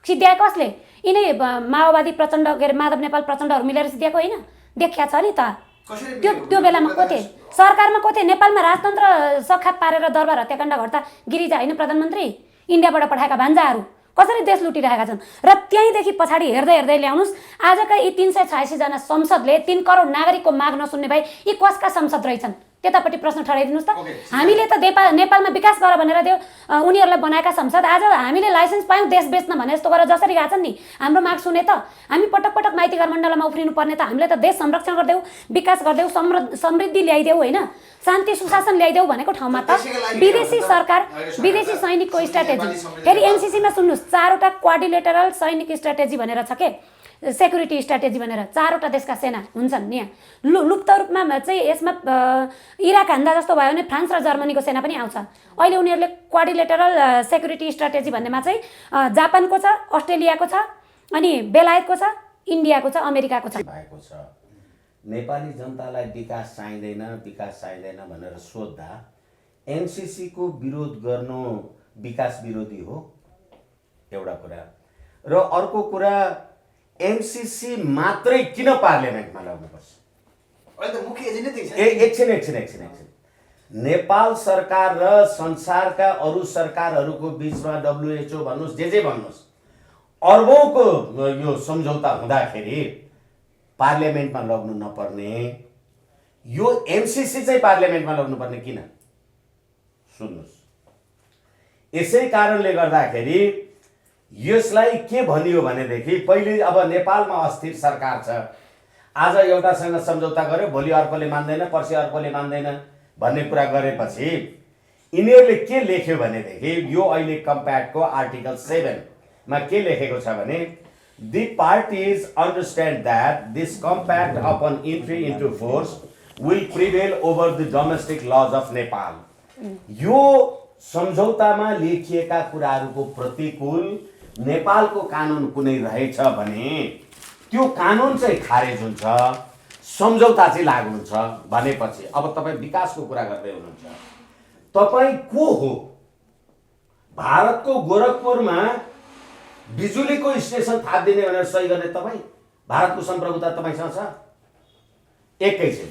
सिद्ध्याए कसले? यिनै माओवादी प्रचण्ड के अरे माधव नेपाल प्रचण्डहरू मिलेर सिद्ध्याएको होइन? देखिया छ नि त। त्यो बेलामा को थिए? सरकारमा को थिए? नेपालमा राजतन्त्र सखाप पारेर दरबार हत्याकाण्ड गर्दा गिरिजा होइन प्रधानमन्त्री, इन्डियाबाट पठाएका भान्जाहरू कसरी देश लुटिरहेका छन्। र त्यहीँदेखि पछाडि हेर्दै ल्याउनुहोस् आजका यी 386 जना संसदले 3 करोड नागरिकको माग नसुन्ने भए यी कसका संसद रहेछन्? त्यतापट्टि प्रश्न ठहराइदिनुहोस् त। हामीले त नेपालमा विकास गर भनेर दियो उनीहरूलाई बनाएका संसद, आज हामीले लाइसेन्स पायौँ देश बेच्न भने जस्तो गरेर जसरी गएको छन् नि, हाम्रो माग सुने त? हामी पटक पटक माइती घरमण्डलमा उफ्रिनु पर्ने त? हामीले त देश संरक्षण गरिदेऊ, विकास गरिदेऊ, समृद्धि ल्याइदेऊ होइन, शान्ति सुशासन ल्याइदेऊ भनेको ठाउँमा त विदेशी सरकार, विदेशी सैनिकको स्ट्राटेजी। फेरि एनसिसीमा सुन्नुहोस् 4वटा क्वाड्रिलेटरल सैनिक स्ट्राटेजी भनेर छ के, सेक्युरिटी स्ट्राटेजी भनेर 4वटा देशका सेना हुन्छन् नि। लुप्त रूपमा चाहिँ यसमा इराक हान्दा जस्तो भयो भने फ्रान्स र जर्मनीको सेना पनि आउँछ। अहिले उनीहरूले क्वाड्रिलेटरल सेक्युरिटी स्ट्राटेजी भन्नेमा चाहिँ जापानको छ, अस्ट्रेलियाको छ, अनि बेलायतको छ, इन्डियाको छ, अमेरिकाको छ। भएको छ नेपाली जनतालाई विकास चाहिँदैन भनेर सोध्दा एनसिसी को विरोध गर्नु विकास विरोधी हो एउटा कुरा, र अर्को कुरा एमसिसी मात्रै किन पार्लियामेन्टमा ल्याउनुपर्छ? अहिले त मुख्य एजेन्डा त्यही छ। एकछिन नेपाल सरकार र संसारका अरू सरकारहरूको बिचमा WHO भन्नुहोस् जे भन्नुहोस् अर्बौंको यो सम्झौता हुँदाखेरि पार्लियामेन्टमा लग्नु नपर्ने, यो एमसिसी चाहिँ पार्लियामेन्टमा लग्नुपर्ने किन? सुन्नुहोस्, यसै कारणले गर्दाखेरि यसलाई के भनियो भनेदेखि पहिले अब नेपालमा अस्थिर सरकार छ, आज एउटासँग सम्झौता गर्यो, भोलि अर्कोले मान्दैन, पर्सि अर्कोले मान्दैन भन्ने कुरा गरेपछि यिनीहरूले के लेख्यो भनेदेखि यो अहिले कम्प्याक्टको आर्टिकल 7 मा के लेखेको छ भने the parties understand that this compact upon entry into force will prevail over the domestic laws of Nepal. यो सम्झौतामा लेखिएका कुराहरूको प्रतिकूल नेपालको कानुन कुनै रहेछ भने त्यो कानुन चाहिँ खारेज हुन्छ, सम्झौता चाहिँ लागू हुन्छ भनेपछि अब तपाईँ विकासको कुरा गर्दै हुनुहुन्छ, तपाईँ को हो? भारतको गोरखपुरमा बिजुलीको स्टेसन थापिदिने भनेर सही गर्ने तपाईँ? भारतको सम्प्रभुता तपाईँसँग छ? एकैछिन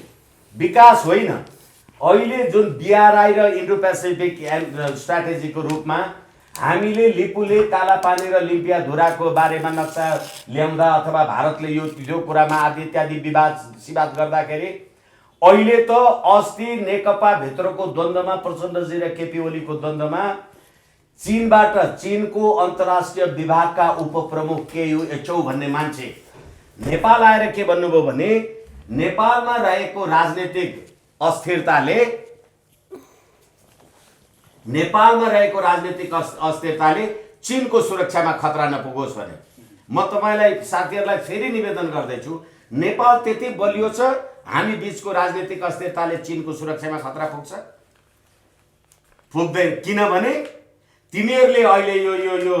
विकास होइन, अहिले जुन BRI र इन्डो पेसिफिक स्ट्राटेजीको रूपमा हामीले लिपुले कालापानी र लिम्पियाधुराको बारेमा नक्सा ल्याउँदा अथवा भारतले यो कुरामा आदि इत्यादि विवाद गर्दाखेरि अहिले त अस्ति नेकपा भित्रको द्वन्द्वमा प्रचण्डजी र केपी ओलीको द्वन्द्वमा चीनबाट चीनको अन्तर्राष्ट्रिय विभागका उपप्रमुख KU एचौ भन्ने मान्छे नेपाल आएर के भन्नुभयो भने नेपालमा रहेको राजनीतिक अस्थिरताले चीनको सुरक्षामा खतरा नपुगोस् भने। म तपाईलाई साथीहरूलाई फेरि निवेदन गर्दैछु, नेपाल त्यति बलियो छ, हामी बीचको राजनीतिक अस्थिरताले चीनको सुरक्षामा खतरा पुग्दैन, किनभने तिमीहरूले अहिले यो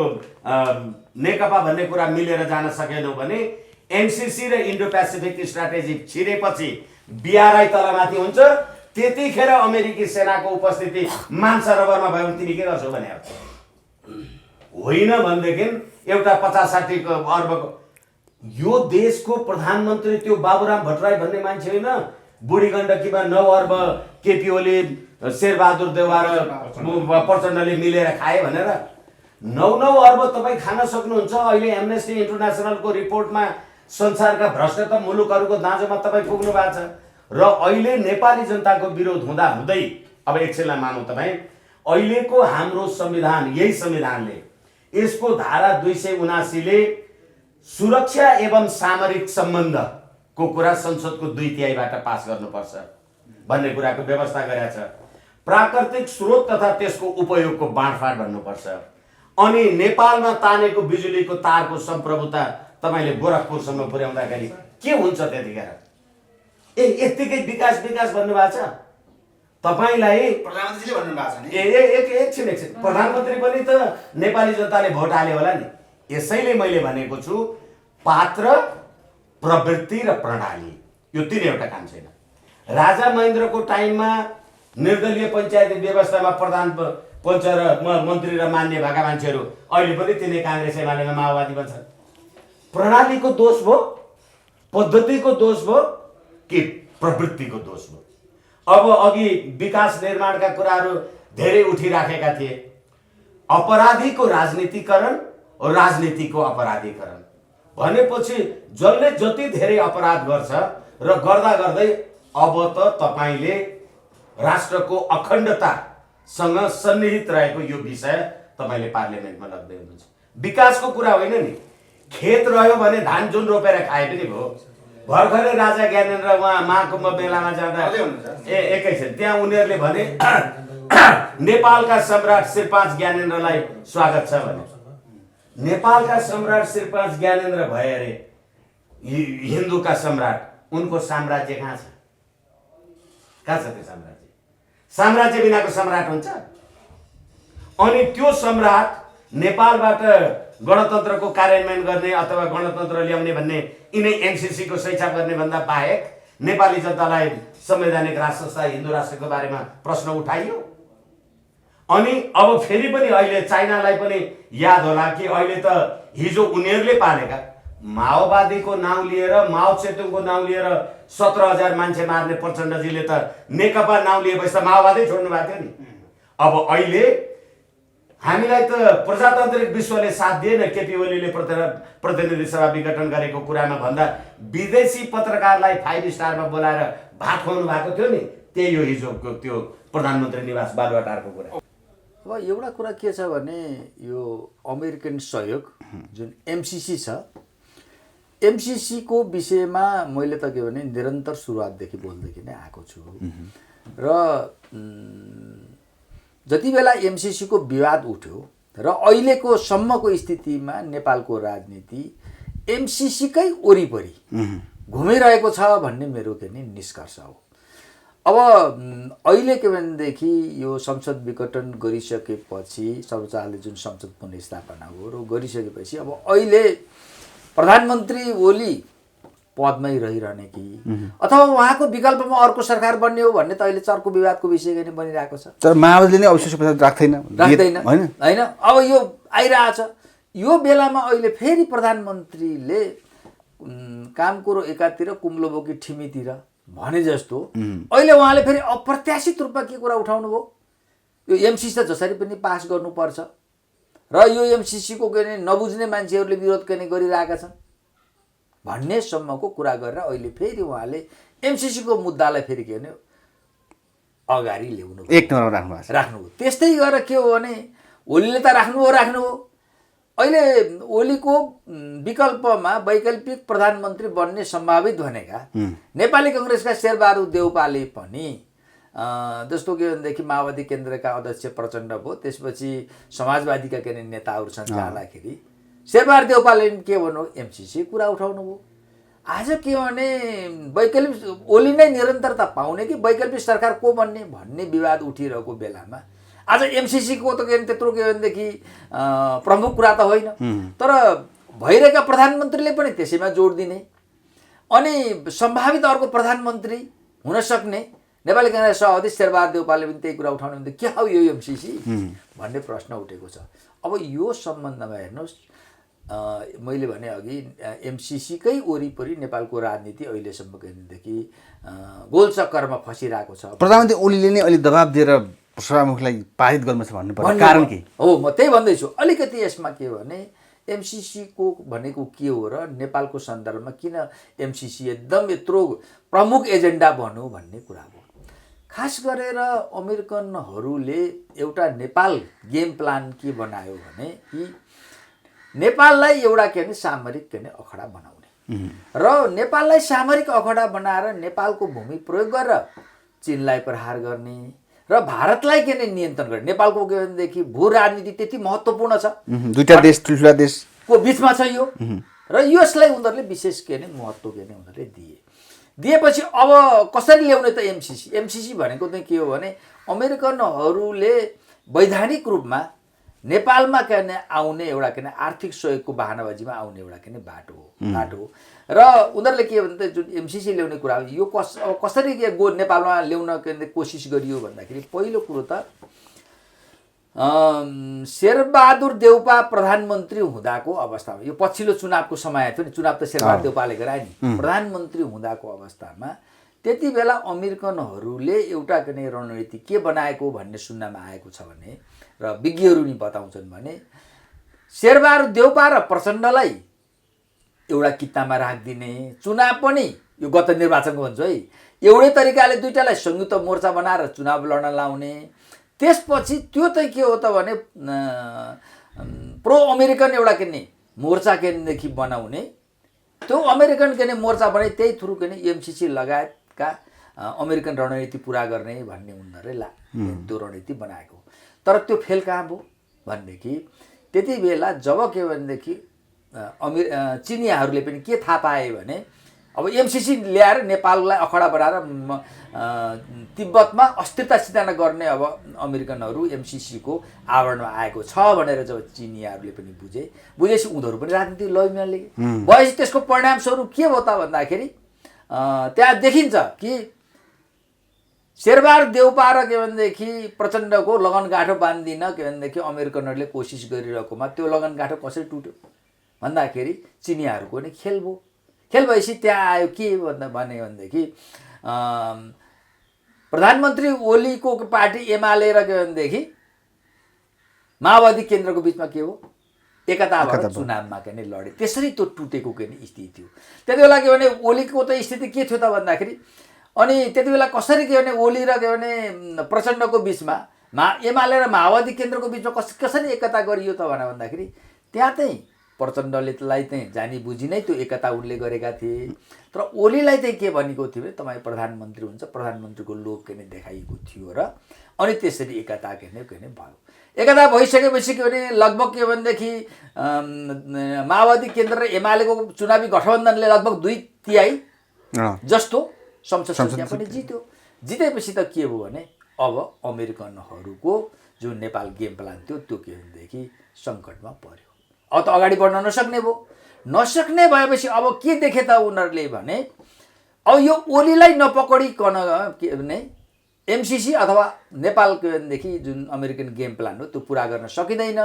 नेकपा भन्ने कुरा मिलेर जान सकेनौ भने एमसिसी र इन्डो पेसिफिक स्ट्राटेजी छिरेपछि BRI तलमाथि हुन्छ, त्यतिखेर अमेरिकी सेनाको उपस्थिति मानसरोवरमा भयो भने तिमी के गर्छौ भने होइन भनेदेखि एउटा 50-60 अर्बको यो देशको प्रधानमन्त्री त्यो बाबुराम भट्टराई भन्ने मान्छे होइन बुढी गण्डकीमा 9 अर्ब केपी ओली शेरबहादुर देउवा र प्रचण्डले मिलेर खाए भनेर 9 अर्ब तपाईँ खान सक्नुहुन्छ। अहिले एमनेस्टी इन्टरनेसनलको रिपोर्टमा संसारका भ्रष्ट मुलुकहरूको दाँजोमा तपाईँ पुग्नु भएको छ र अहिले नेपाली जनताको विरोध हुँदा हुँदै अब एकछिनलाई मानौँ तपाईँ अहिलेको हाम्रो संविधान यही संविधानले यसको धारा 279 ले सुरक्षा एवं सामरिक सम्बन्धको कुरा संसदको 2/3 पास गर्नुपर्छ भन्ने कुराको व्यवस्था गरेका छ। प्राकृतिक स्रोत तथा त्यसको उपयोगको बाँडफाँड भन्नुपर्छ। अनि नेपालमा तानेको बिजुलीको तारको सम्प्रभुता तपाईले गोरखपुरसम्म पुर्याउँदाखेरि के हुन्छ त्यतिखेर? यतिकै विकास विकास भन्नुभएको छ तपाईलाई प्रधानमन्त्रीले भन्नुभएको छ नि। एकछिन प्रधानमन्त्री पनि त नेपाली जनताले भोट हाल्यो होला नि। यसैले मैले भनेको छु पात्र, प्रवृत्ति र प्रणाली यो तीनवटा काम छैन। राजा महेन्द्रको टाइममा निर्दलीय पञ्चायती व्यवस्थामा प्रधान पञ्च र मन्त्री र मान्य भएका मान्छेहरू अहिले पनि तिनै काङ्ग्रेस एमालेमा माओवादी बन्छन्। प्रणालीको दोष भयो, पद्धतिको दोष भयो कि प्रवृत्तिको दोष भयो? अब अघि विकास निर्माणका कुराहरू धेरै उठिराखेका थिए। अपराधीको राजनीतिकरण र राजनीतिको अपराधीकरण भनेपछि जसले जति धेरै अपराध गर्छ र गर्दा गर्दै अब त तपाईले राष्ट्रको अखण्डतासँग सन्निहित रहेको यो विषय तपाईले पार्लियामेन्टमा लग्दै हुनुहुन्छ। विकासको कुरा होइन नि। खेत रह्यो भने धान जुन रोपेर खाए पनि भयो। भर्खरै राजा ज्ञानेन्द्र उहाँ महाकुम्भ मेलामा जाँदा एकैछिन त्यहाँ उनीहरूले भने नेपालका सम्राट श्री 5 ज्ञानेन्द्रलाई स्वागत छ भने। नेपालका सम्राट श्री 5 ज्ञानेन्द्र भए अरे हिन्दूका सम्राट उनको साम्राज्य कहाँ छ? कहाँ छ त्यो साम्राज्य? साम्राज्य बिनाको सम्राट हुन्छ? अनि त्यो सम्राट नेपालबाट गणतन्त्रको कार्यान्वयन गर्ने अथवा गणतन्त्र ल्याउने भन्ने यिनै एमसीसी को शिक्षा गर्ने भन्दा बाहेक नेपाली जनतालाई संवैधानिक राष्ट्र संस्था हिन्दू राष्ट्रको बारेमा प्रश्न उठाइयो। अनि अब फेरि पनि अहिले चाइनालाई पनि याद होला कि अहिले त हिजो उनीहरूले पालेका माओवादीको नाउँ लिएर माओ सेतुङको नाउँ लिएर 17,000 मान्छे मार्ने प्रचण्डजीले त नेकपा नाउँ लिएपछि त माओवादी छोड्नु भएको थियो नि। अब अहिले हामीलाई त प्रजातान्त्रिक विश्वले साथ दिएन। केपी ओलीले प्रतिनिधि सभा विघटन गरेको कुरामा भन्दा विदेशी पत्रकारलाई 5 स्टारमा बोलाएर भात खुवाउनु भएको थियो नि। त्यही हो हिजोको त्यो प्रधानमन्त्री निवास बालुवाटारको कुरा। अब एउटा कुरा के छ भने यो अमेरिकन सहयोग जुन एमसीसी छ, एमसीसी को विषयमा मैले त के भने निरन्तर सुरुवातदेखि बोल्दै नै आएको छु र जति बेला एमसीसी को विवाद उठ्यो र अहिलेको सम्मको स्थितिमा नेपालको राजनीति एमसीसी कै वरिपरि घुमिरहेको छ भन्ने मेरो के नि निष्कर्ष हो। अब अहिले के भनेदेखि यो संसद विघटन गरिसकेपछि सर्वोच्चले जुन संसद पुनर्स्थापना हो र गरिसकेपछि अब अहिले प्रधानमन्त्री ओली पदमै रहिरहने कि अथवा उहाँको विकल्पमा अर्को सरकार बन्ने हो भन्ने त अहिले चर्को विवादको विषय नै बनिरहेको छ। तर माओवादीले नै अविश्वास प्रस्ताव राख्दैन हैन। अब यो आइरहेछ। यो बेलामा अहिले फेरि प्रधानमन्त्रीले काम कुरो एकातिर कुम्लो बोकी ठिमीतिर भने जस्तो अहिले उहाँले फेरि अप्रत्याशित रूपमा के कुरा उठाउनु भयो? यो एमसीसी त जसरी पनि पास गर्नुपर्छ र यो एमसीसी को के नबुझ्ने मान्छेहरूले विरोध गर्ने गरिरहेका छन् भन्ने सम्मको कुरा गरेर अहिले फेरि उहाँले एमसीसी को मुद्दालाई फेरि के भने अगाडि ल्याउनु एक नम्बरमा राख्नु। त्यस्तै गरेर के हो भने ओलीले त राख्नु हो। अहिले ओलीको विकल्पमा वैकल्पिक प्रधानमन्त्री बन्ने सम्भावित भनेका नेपाली कांग्रेसका शेरबहादुर देउपाले पनि जस्तो के भनेदेखि माओवादी केन्द्रका अध्यक्ष प्रचण्ड भयो, त्यसपछि समाजवादीका के नेताहरू छन् जाँदाखेरि शेरबहादुर देउपाले के भन्नु एमसीसी कुरा उठाउनु भयो। आज के भने वैकल्पिक ओली नै निरन्तरता पाउने कि वैकल्पिक सरकार को बन्ने भन्ने विवाद उठिरहेको बेलामा आज एमसीसी को त के त्यत्रो के भनेदेखि प्रमुख कुरा त होइन। तर भइरहेका प्रधानमन्त्रीले पनि त्यसैमा जोड दिने अनि सम्भावित अर्को प्रधानमन्त्री हुन सक्ने नेपाली काङ्ग्रेस सभापति शेरबहादुर देउपाले पनि त्यही कुरा उठाउनु हुन्थ्यो, के हो यो एमसिसी भन्ने प्रश्न उठेको छ। अब यो सम्बन्धमा हेर्नुहोस्, मैले भने अघि एमसिसीकै वरिपरि नेपालको राजनीति अहिलेसम्म केदेखि गोलचक्करमा फसिरहेको छ। प्रधानमन्त्री ओलीले नै अलि दबाब दिएर सभामुखलाई पारित गर्नु छ भन्नुपर्ने कारण के हो? म त्यही भन्दैछु। अलिकति यसमा के भने एमसिसीको भनेको के हो र नेपालको सन्दर्भमा किन एमसिसी एकदम यत्रो प्रमुख एजेन्डा भनौँ भन्ने कुरा हो। खास गरेर अमेरिकनहरूले एउटा नेपाल गेम प्लान के बनायो भने कि नेपाललाई एउटा के भने सामरिक के अखडा बनाउने र नेपाललाई सामरिक अखडा बनाएर नेपालको भूमि प्रयोग गरेर चीनलाई प्रहार गर्ने र भारतलाई के नियन्त्रण गर्ने। नेपालको के भनेदेखि भू राजनीति त्यति महत्त्वपूर्ण छ, दुईटा देश ठुल्ठुला देशको बिचमा छ यो, र यसलाई उनीहरूले विशेष के महत्त्व के उनीहरूले दिएपछि अब कसरी ल्याउने त एमसिसी? एमसिसी भनेको चाहिँ के हो भने अमेरिकनहरूले वैधानिक रूपमा नेपालमा आउने एउटा आर्थिक सहयोगको बहानाबाजीमा आउने एउटा बाटो हो र उनीहरूले के भन्छ जुन एमसिसी ल्याउने कुरा हो यो कसरी नेपालमा ल्याउन कोसिस गरियो भन्दाखेरि पहिलो कुरो त शेरबहादुर देउपा प्रधानमन्त्री हुँदाको अवस्थामा, यो पछिल्लो चुनावको समय थियो नि, चुनाव त शेरबहादुर देउपाले गराए नि, प्रधानमन्त्री हुँदाको अवस्थामा त्यति बेला अमेरिकनहरूले एउटा रणनीति के बनाएको भन्ने सुन्नमा आएको छ भने र विज्ञहरू नि बताउँछन् भने शेरबहादुर देउपा र प्रचण्डलाई एउटा कित्तामा राखिदिने, चुनाव पनि यो गत निर्वाचनको भन्छु है, एउटै तरिकाले दुईटालाई संयुक्त मोर्चा बनाएर चुनाव लड्न लाउने। त्यसपछि त्यो चाहिँ के हो त भने प्रो अमेरिकन एउटा मोर्चा केदेखि बनाउने, त्यो अमेरिकन मोर्चा भने त्यही थ्रु एमसिसी लगायतका अमेरिकन रणनीति पुरा गर्ने भन्ने उनीहरूले त्यो रणनीति बनाएको। तर त्यो फेल कहाँ भयो भनेदेखि त्यति बेला जब के भनेदेखि चिनियाहरूले पनि के थाहा पाए भने अब एमसिसी ल्याएर नेपाललाई अखडा बनाएर तिब्बतमा अस्थिरता सिर्जना गर्ने अब अमेरिकनहरू एमसिसीको आवरणमा आएको छ भनेर जब चिनियाहरूले पनि बुझेपछि उनीहरू पनि राजनीतिक लयमा लिए। भएपछि त्यसको परिणामस्वरूप के भयो त भन्दाखेरि त्यहाँ देखिन्छ कि शेरबहादुर देउपा र के भनेदेखि प्रचण्डको लगनगाँठो बाँधिदिन के भनेदेखि अमेरिकनहरूले कोसिस गरिरहेकोमा त्यो लगनगाँठो कसरी टुट्यो भन्दाखेरि चिनियाहरूको नै खेल भयो। खेल भएपछि त्यहाँ आयो के भनेदेखि प्रधानमन्त्री ओलीको पार्टी एमाले र के भनेदेखि माओवादी केन्द्रको बिचमा के हो एकता भएर चुनावमा लडे, त्यसरी त्यो टुटेको स्थिति थियो। त्यति बेला के भने ओलीको त स्थिति के थियो त भन्दाखेरि अनि त्यति बेला कसरी के भने ओली र के भने प्रचण्डको बिचमा एमाले र माओवादी केन्द्रको बिचमा कसरी एकता गरियो त भन्दाखेरि त्यहाँ चाहिँ प्रचण्डलाई चाहिँ जानी बुझी नै त्यो एकता उनले गरेका थिए। तर ओलीलाई चाहिँ के भनेको थियो भने तपाईँ प्रधानमन्त्री हुन्छ, प्रधानमन्त्रीको लोभ देखाइएको थियो र अनि त्यसरी एकता भयो। एकता भइसकेपछि के भने लगभग के भनेदेखि माओवादी केन्द्र र एमालेको चुनावी गठबन्धनले लगभग 2/3 जस्तो संसद सङ्ख्या पनि जित्यो। जितेपछि त के भयो भने अब अमेरिकनहरूको जो नेपाल गेम प्लान थियो त्यो के भनेदेखि सङ्कटमा पर्यो। अब त अगाडि बढ्न नसक्ने भयो। नसक्ने भएपछि अब के देखे त उनीहरूले भने अब यो ओलीलाई नपकडिकन के भने एमसिसी अथवा नेपालदेखि जुन अमेरिकन गेम प्लान हो त्यो पुरा गर्न सकिँदैन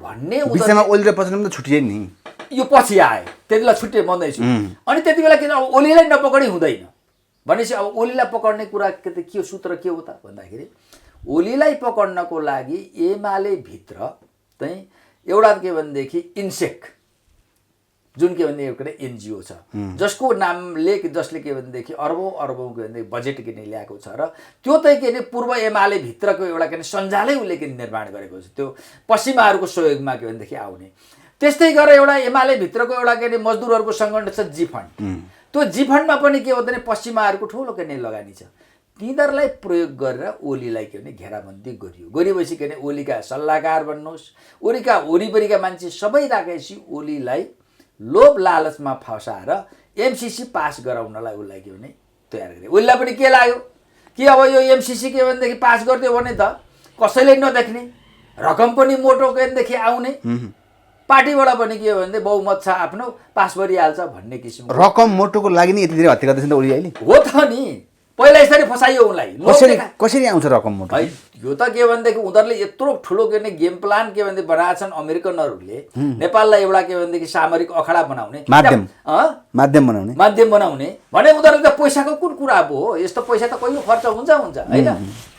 भन्ने बिचमा ओली र प्रचण्ड त छुटिए नि, यो पछि आए त्यति बेला छुट्टे भन्दैछु। अनि त्यति बेला किन अब ओलीलाई नपकडी हुँदैन भनेपछि अब ओलीलाई पकड्ने कुरा के सूत्र के हो त भन्दाखेरि ओलीलाई पकड्नको लागि एमाले भित्र चाहिँ एउटा के भनेदेखि इन्सेक जुन के भने एउटा एनजिओ छ जसको नामले जसले के भनेदेखि अर्बौं के भनेदेखि बजेट किने ल्याएको छ र त्यो चाहिँ के भने पूर्व एमाले भित्रको एउटा के सञ्जालै उसले के निर्माण गरेको छ, त्यो पश्चिमाहरूको सहयोगमा के भनेदेखि आउने। त्यस्तै गरेर एउटा एमाले भित्रको एउटा के मजदुरहरूको सङ्गठन छ जी फन्ड, त्यो जी फन्डमा पनि के हो भने पश्चिमाहरूको ठुलो के लगानी छ। तिनीहरूलाई प्रयोग गरेर ओलीलाई के भने घेराबन्दी गरियो। गरेपछि के भने ओलीका सल्लाहकार भन्नुहोस्, ओलीका वरिपरिका मान्छे सबै राखेपछि ओलीलाई लोभ लालचमा फसाएर एमसिसी पास गराउनलाई उसलाई के भने तयार गरे। ओलीलाई पनि के लाग्यो कि अब यो एमसिसी के भनेदेखि पास गरिदियो भने त कसैले नदेख्ने, रकम पनि मोटो के भनेदेखि आउने, पार्टीबाट पनि के हो भने बहुमत छ आफ्नो पास गरिहाल्छ भन्ने किसिमको। रकम मोटोको लागि नि यति धेरै हत्या गर्दैछ नि त ओली अहिले हो त नि। पहिला यसरी फसाइयो उनलाई कसरी आउँछ रकम मोटो है यो त के भनेदेखि उनीहरूले यत्रो ठुलो के भने गेम प्लान के भने बनाएका छन् अमेरिकनहरूले नेपाललाई एउटा के भनेदेखि सामरिक अखडा बनाउने माध्यम बनाउने भने उनीहरूले त पैसाको कुन कुरा पो हो यस्तो पैसा त कहिले खर्च हुन्छ होइन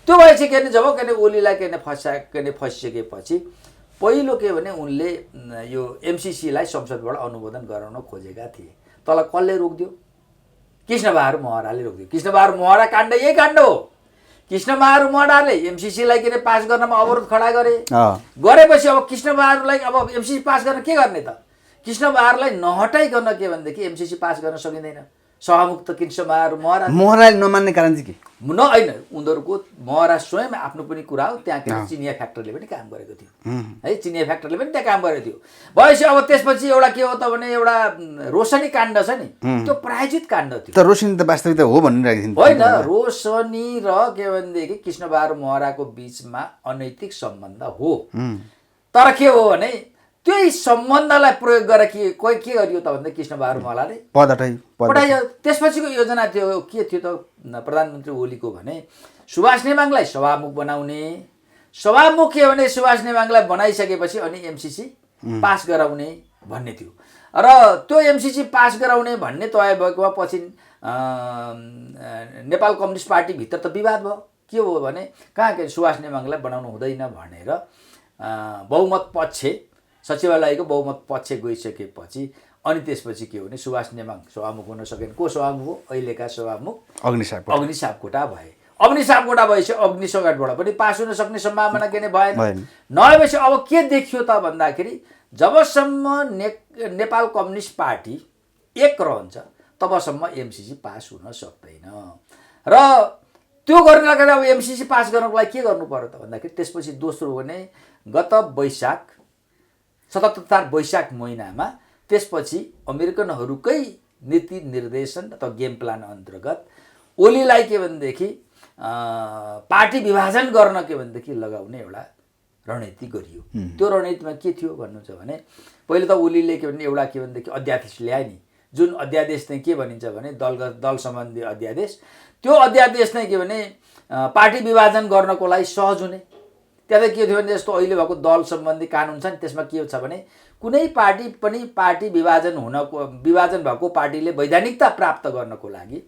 त्यो भएपछि के भने जब के भने ओलीलाई के भने फसिसकेपछि पहिलो के भने उनले यो एमसिसीलाई संसदबाट अनुमोदन गराउन खोजेका थिए तल कसले रोकिदियो कृष्णबहादुर महराले रोकिदियो कृष्णबहादुर महरा काण्ड यही काण्ड हो कृष्णबहादुर महराले एमसिसीलाई के अरे पास गर्नमा अवरोध खडा गरेपछि अब कृष्णबहादुरलाई अब एमसिसी पास गर्न के गर्ने त कृष्णबहादुरलाई नहटाइकन के भनेदेखि एमसिसी पास गर्न सकिँदैन सभामुख त कृष्णबहादुर महराले नमान्ने कारण चाहिँ के होइन उनीहरूको महरा स्वयं आफ्नो पनि कुरा हो त्यहाँ के चिनिया फ्याक्ट्रीले पनि काम गरेको थियो है चिनिया फ्याक्ट्रीले पनि त्यहाँ काम गरेको थियो भएपछि अब त्यसपछि एउटा के हो त भने एउटा रोशनी काण्ड छ नि त्यो प्रायोजित काण्ड थियो त रोशनी त वास्तविकता हो भनिरहेको होइन रोशनी र के भनेदेखि कृष्णबहादुर महराको बिचमा अनैतिक सम्बन्ध हो तर के हो भने त्यही सम्बन्धलाई प्रयोग गरेर के गरियो त भन्दा कृष्णबहादुर महराले पठाइयो त्यसपछिको योजना थियो के थियो त प्रधानमन्त्री ओलीको भने सुभाष नेमाङलाई सभामुख बनाउने सभामुख के भने सुभाष नेमाङलाई बनाइसकेपछि अनि एमसिसी पास गराउने भन्ने थियो र त्यो एमसिसी पास गराउने भन्ने तय भएकोमा पछि नेपाल कम्युनिस्ट पार्टीभित्र त विवाद भयो के हो भने कहाँ के सुभाष नेमाङलाई बनाउनु हुँदैन भनेर बहुमत पक्ष सचिवालयको बहुमत पक्ष गइसकेपछि अनि त्यसपछि के हो भने सुभाष नेमाङ सभामुख हुन सकेन को सभामुख हो अहिलेका सभामुख अग्नि सापकोटा भए अग्नि सापकोटा भएपछि अग्नि सगाटबाट पनि पास हुन सक्ने सम्भावना के नै भएन नभएपछि अब के देखियो त भन्दाखेरि जबसम्म नेपाल कम्युनिस्ट पार्टी एक रहन्छ तबसम्म एमसिसी पास हुन सक्दैन र त्यो गर्नका लागि अब एमसिसी पास गर्नको लागि के गर्नु पर्यो त भन्दाखेरि त्यसपछि दोस्रो भने गत वैशाख 77 वैशाख महिनामा त्यसपछि अमेरिकनहरूकै नीति निर्देशन अथवा गेम प्लान अन्तर्गत ओलीलाई के भनेदेखि पार्टी विभाजन गर्न के भनेदेखि लगाउने एउटा रणनीति गरियो त्यो रणनीतिमा के थियो भन्नुहुन्छ भने पहिले त ओलीले के भने एउटा के भनेदेखि अध्यादेश ल्याए नि जुन अध्यादेश चाहिँ के भनिन्छ भने दल सम्बन्धी अध्यादेश त्यो अध्यादेश नै के भने पार्टी विभाजन गर्नको लागि सहज हुने त्यहाँ के थियो भने जस्तो अहिले भएको दल सम्बन्धी कानुन छ नि त्यसमा के छ भने कुनै पार्टी पनि पार्टी विभाजन भएको पार्टीले वैधानिकता प्राप्त गर्नको लागि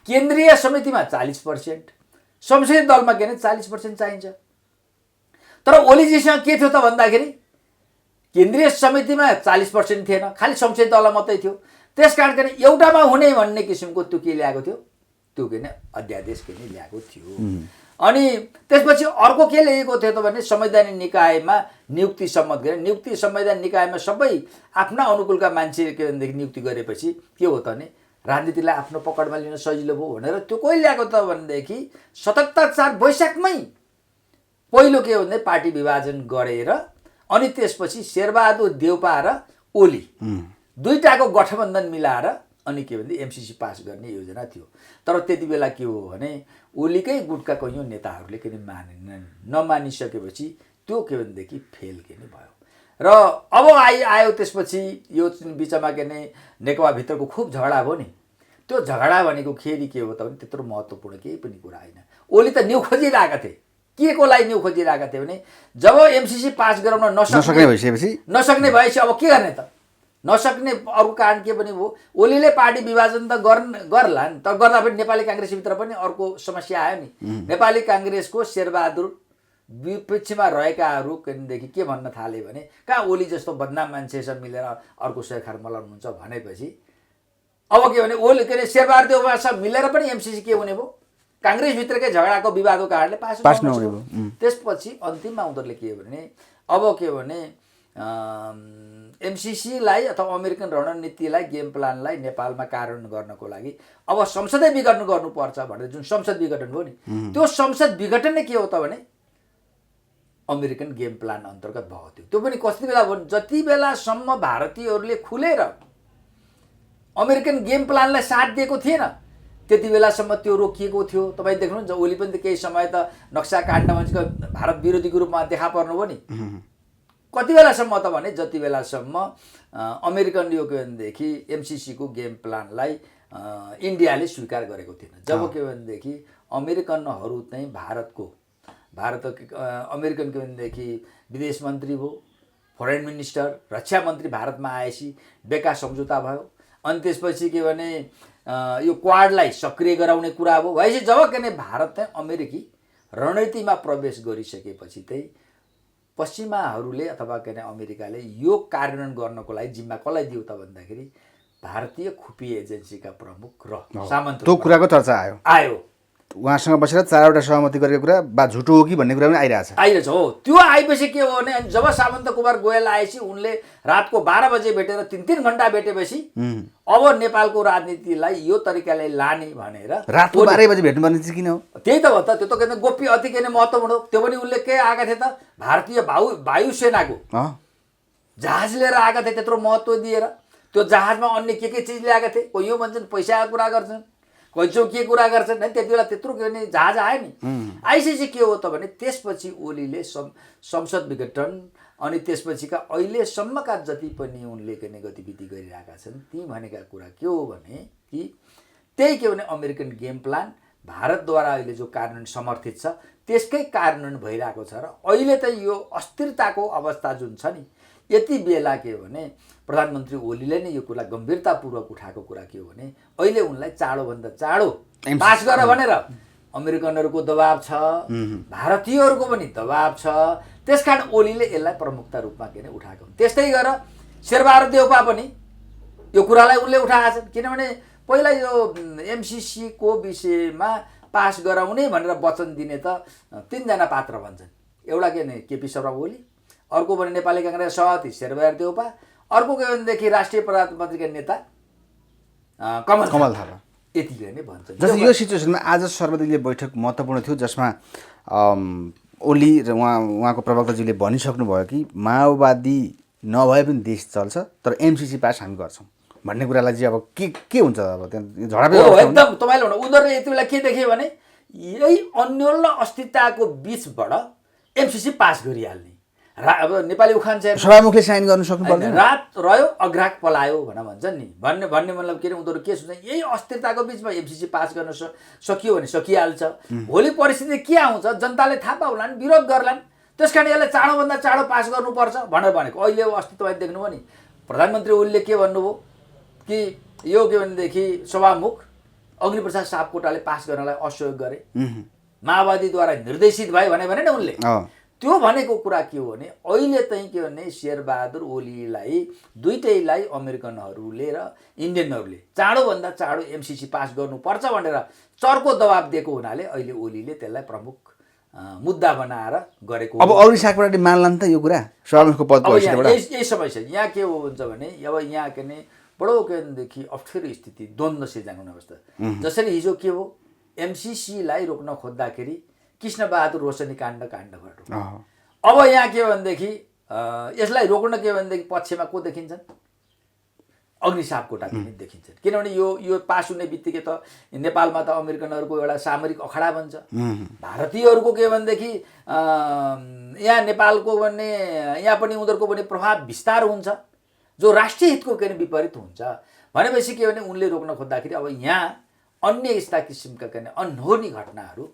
केन्द्रीय समितिमा 40% संसदीय दलमा के भने 40% चाहिन्छ तर ओलीजीसँग के थियो त भन्दाखेरि केन्द्रीय समितिमा 40% थिएन खालि संसदीय दलमा मात्रै थियो त्यसकारण के एउटामा हुने भन्ने किसिमको त्यो के ल्याएको थियो त्यो के अध्यादेश के ल्याएको थियो अनि त्यसपछि अर्को के लेखेको थियो त भने संवैधानिक निकायमा नियुक्ति सम्मत गरे नियुक्ति संवैधानिक निकायमा सबै आफ्ना अनुकूलका मान्छे के भनेदेखि नियुक्ति गरेपछि के हो त भने राजनीतिलाई आफ्नो पकडमा लिन सजिलो भयो भनेर त्यो कोही ल्याएको त भनेदेखि 77 वैशाखमै पहिलो के हो भने पार्टी विभाजन गरेर अनि त्यसपछि शेरबहादुर देउपा र ओली दुईटाको गठबन्धन मिलाएर अनि के भन्दै एमसिसी पास गर्ने योजना थियो तर त्यति बेला के हो भने ओलीकै गुटका कैयौँ नेताहरूले के मानेनन् नमानिसकेपछि त्यो के भनेदेखि फेल के नै भयो र अब आयो त्यसपछि यो बिचमा के नै नेकपाभित्रको खुब झगडा भयो नि त्यो झगडा भनेको खेरी के हो त भने त्यत्रो महत्त्वपूर्ण केही पनि कुरा होइन ओली त न्यु खोजिरहेका थिए के को लागि न्यु खोजिरहेका थिए भने जब एमसिसी पास गराउन नसक्ने भएपछि अब के गर्ने त नसक्ने अरू कारण के पनि भयो ओलीले पार्टी विभाजन त गर्ला नि तर गर्दा पनि नेपाली काङ्ग्रेसभित्र पनि अर्को समस्या आयो नि नेपाली काङ्ग्रेसको शेरबहादुर विपक्षमा रहेकाहरू देखि के भन्न थाले भने कहाँ ओली जस्तो बदनाम मान्छेसँग मिलेर अर्को शेरखार मलाउनुहुन्छ भनेपछि अब के भने ओली के अरे शेरबहादुर देउपासँग मिलेर पनि एमसिसी के हुने भयो काङ्ग्रेसभित्रकै झगडाको विवादको कारणले पास नहुने भयो त्यसपछि अन्तिममा उनीहरूले के भने अब के भने एमसिसीलाई अथवा अमेरिकन रणनीतिलाई गेम प्लानलाई नेपालमा कार्यान्वयन गर्नको लागि अब संसदै विघटन गर्नुपर्छ भनेर जुन संसद विघटन भयो नि त्यो संसद विघटन नै के हो त भने अमेरिकन गेम प्लान अन्तर्गत भएको थियो त्यो पनि कति बेला भयो जति बेलासम्म भारतीयहरूले खुलेर अमेरिकन गेम प्लानलाई साथ दिएको थिएन त्यति बेलासम्म त्यो रोकिएको थियो तपाईँ देख्नुहुन्छ ओली पनि त केही समय त नक्सा काण्ड मान्छेको भारत विरोधीको रूपमा देखा पर्नुभयो नि कति बेलासम्म त भने जति बेलासम्म अमेरिकन यो के भनेदेखि एमसिसीको गेम प्लानलाई इन्डियाले स्वीकार गरेको थिएन। जब के भनेदेखि अमेरिकनहरू चाहिँ अमेरिकन के भनेदेखि विदेश मन्त्री भयो, फरेन मिनिस्टर, रक्षा मन्त्री भारतमा आएपछि बेका सम्झौता भयो। अनि त्यसपछि के भने यो क्वाडलाई सक्रिय गराउने कुरा भयो। भएपछि जब के भने भारत चाहिँ अमेरिकी रणनीतिमा प्रवेश गरिसकेपछि चाहिँ पश्चिमाहरूले अथवा के भने अमेरिकाले यो कार्यान्वयन गर्नको लागि जिम्मा कसलाई दियो त भन्दाखेरि भारतीय खुफिया एजेन्सीका प्रमुख र सामन्त त्यो कुराको चर्चा आयो। उहाँसँग बसेर 4वटा सहमति गरेको कुरा बा झुटो हो कि भन्ने कुरा पनि आइरहेछ हो। त्यो आएपछि के हो भने जब सामन्त कुमार गोयल आएपछि उनले रातको 12 बजे भेटेर 3-3 घण्टा भेटेपछि अब नेपालको राजनीतिलाई यो तरिकाले लाने भनेर रातको 12 बजे भेट्नुपर्ने चाहिँ किन हो? त्यही त हो त। त्यो त के गोप्य अति के महत्त्वपूर्ण हो। त्यो पनि उनले के आएका थिए त भारतीय वायुसेनाको जहाज लिएर आएका थिए, त्यत्रो महत्त्व दिएर। त्यो जहाजमा अन्य के चिज ल्याएका थिए। कोही यो भन्छन् पैसाको कुरा गर्छन्, कोही चाहिँ के कुरा गर्छन् है। त्यति बेला त्यत्रो के भने जहाज आयो नि। आइसकेपछि के हो त भने त्यसपछि ओलीले संसद विघटन अनि त्यसपछिका अहिलेसम्मका जति पनि उनले के गतिविधि गरिरहेका छन् ती भनेका कुरा के हो भने कि त्यही के भने अमेरिकन गेम प्लान भारतद्वारा अहिले जो कार्यान्वयन समर्थित छ त्यसकै कार्यान्वयन भइरहेको छ। र अहिले त यो अस्थिरताको अवस्था जुन छ नि, यति बेला के हो भने प्रधानमन्त्री ओलीले नै यो कुरा गम्भीरतापूर्वक उठाएको कुरा के हो भने अहिले उनलाई चाँडोभन्दा चाँडो पास गर भनेर अमेरिकनहरूको दबाब छ, भारतीयहरूको पनि दबाब छ। त्यसकारण ओलीले यसलाई प्रमुखता रूपमा के उठाएको। त्यस्तै गरेर शेरबहादुर देउपा पनि यो कुरालाई उनले उठाएका छन्। किनभने पहिला यो एमसिसी को विषयमा पास गराउने भनेर वचन दिने त 3 जना पात्र भन्छन्। एउटा के भने केपी शर्मा ओली, अर्को भने नेपाली काङ्ग्रेस सभापति शेरबहादुर देउपा, अर्को के भनेदेखि राष्ट्रिय प्रजातन्त्रीका नेता कमल थापा। यति नै भन्छ। जस्तै यो सिचुएसनमा आज सर्वदलीय बैठक महत्त्वपूर्ण थियो जसमा ओली र उहाँको प्रवक्ताजीले भनिसक्नुभयो कि माओवादी नभए पनि देश चल्छ तर एमसिसी पास हामी गर्छौँ भन्ने कुरालाई चाहिँ अब के हुन्छ? अब त्यहाँ झडपै एकदम तपाईँले भन्नु उनीहरूले यति बेला के देख्यो भने यही अन्योल अस्थिरताको बिचबाट एमसिसी पास गरिहाल्ने। अब नेपाली उखान चाहिँ सभामुखले साइन गर्नु सक्नु पर्दैन। रात रह्यो अग्राक पलायो भन्छन् नि। भन्ने मतलब के अरे उनीहरू के सोच्छ यही अस्थिरताको बिचमा एमसिसी पास गर्न सकियो भने सकिहाल्छ। भोलि परिस्थिति के आउँछ जनताले थाहा पाउलान्, विरोध गर्लान्। त्यसकारण यसलाई चाँडोभन्दा चाँडो पास गर्नुपर्छ भनेको। अहिले अस्ति तपाईँ देख्नुभयो नि प्रधानमन्त्री ओलीले के भन्नुभयो कि यो के भनेदेखि सभामुख अग्निप्रसाद सापकोटाले पास गर्नलाई असहयोग गरे, माओवादीद्वारा निर्देशित भए भने नि उनले। त्यो भनेको कुरा के हो भने अहिले चाहिँ के भने शेरबहादुर ओलीलाई दुईटैलाई अमेरिकनहरूले र इन्डियनहरूले चाँडोभन्दा चाँडो एमसिसी पास गर्नुपर्छ भनेर चर्को दबाब दिएको हुनाले अहिले ओलीले त्यसलाई प्रमुख मुद्दा बनाएर गरेको। अब अरू साकपाटी मान्ला नि त यो कुरा सभामुखको पदको हैसियतबाट। यही समस्या यहाँ के हुन्छ भने अब यहाँ के भने बडो के भनेदेखि अप्ठ्यारो स्थिति, द्वन्द्व सिर्जना हुने अवस्था। जसरी हिजो के हो एमसिसीलाई रोक्न खोज्दाखेरि कृष्णबहादुर रोशनी काण्डबाट अब यहाँ के भनेदेखि यसलाई रोक्न के भनेदेखि पक्षमा को देखिन्छन्? अग्नि सापकोटा पनि देखिन्छन्। किनभने यो पास हुने बित्तिकै त नेपालमा त अमेरिकनहरूको एउटा सामरिक अखडा बन्छ। भारतीयहरूको के भनेदेखि यहाँ नेपालको भन्ने यहाँ पनि उनीहरूको पनि प्रभाव विस्तार हुन्छ जो राष्ट्रिय हितको के विपरीत हुन्छ भनेपछि के भने उनले रोक्न खोज्दाखेरि अब यहाँ अन्य यस्ता किसिमका के अनहोनी घटनाहरू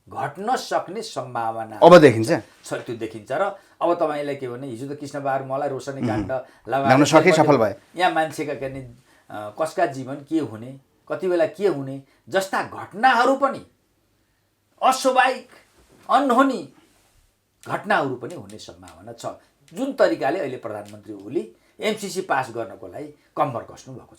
घट्न सक्ने सम्भावना अब देखिन्छ। त्यो देखिन्छ। र अब तपाईँलाई के भने हिजो त कृष्णबहादुर मलाई रोशनी काण्ड लगाउन सके सफल भए। यहाँ मान्छेका के कसका जीवन के हुने, कति बेला के हुने जस्ता घटनाहरू पनि अस्वाभाविक अनहोनी घटनाहरू पनि हुने सम्भावना छ। जुन तरिकाले अहिले प्रधानमन्त्री ओली एमसिसी पास गर्नको लागि कम्बर कस्नु भएको छ।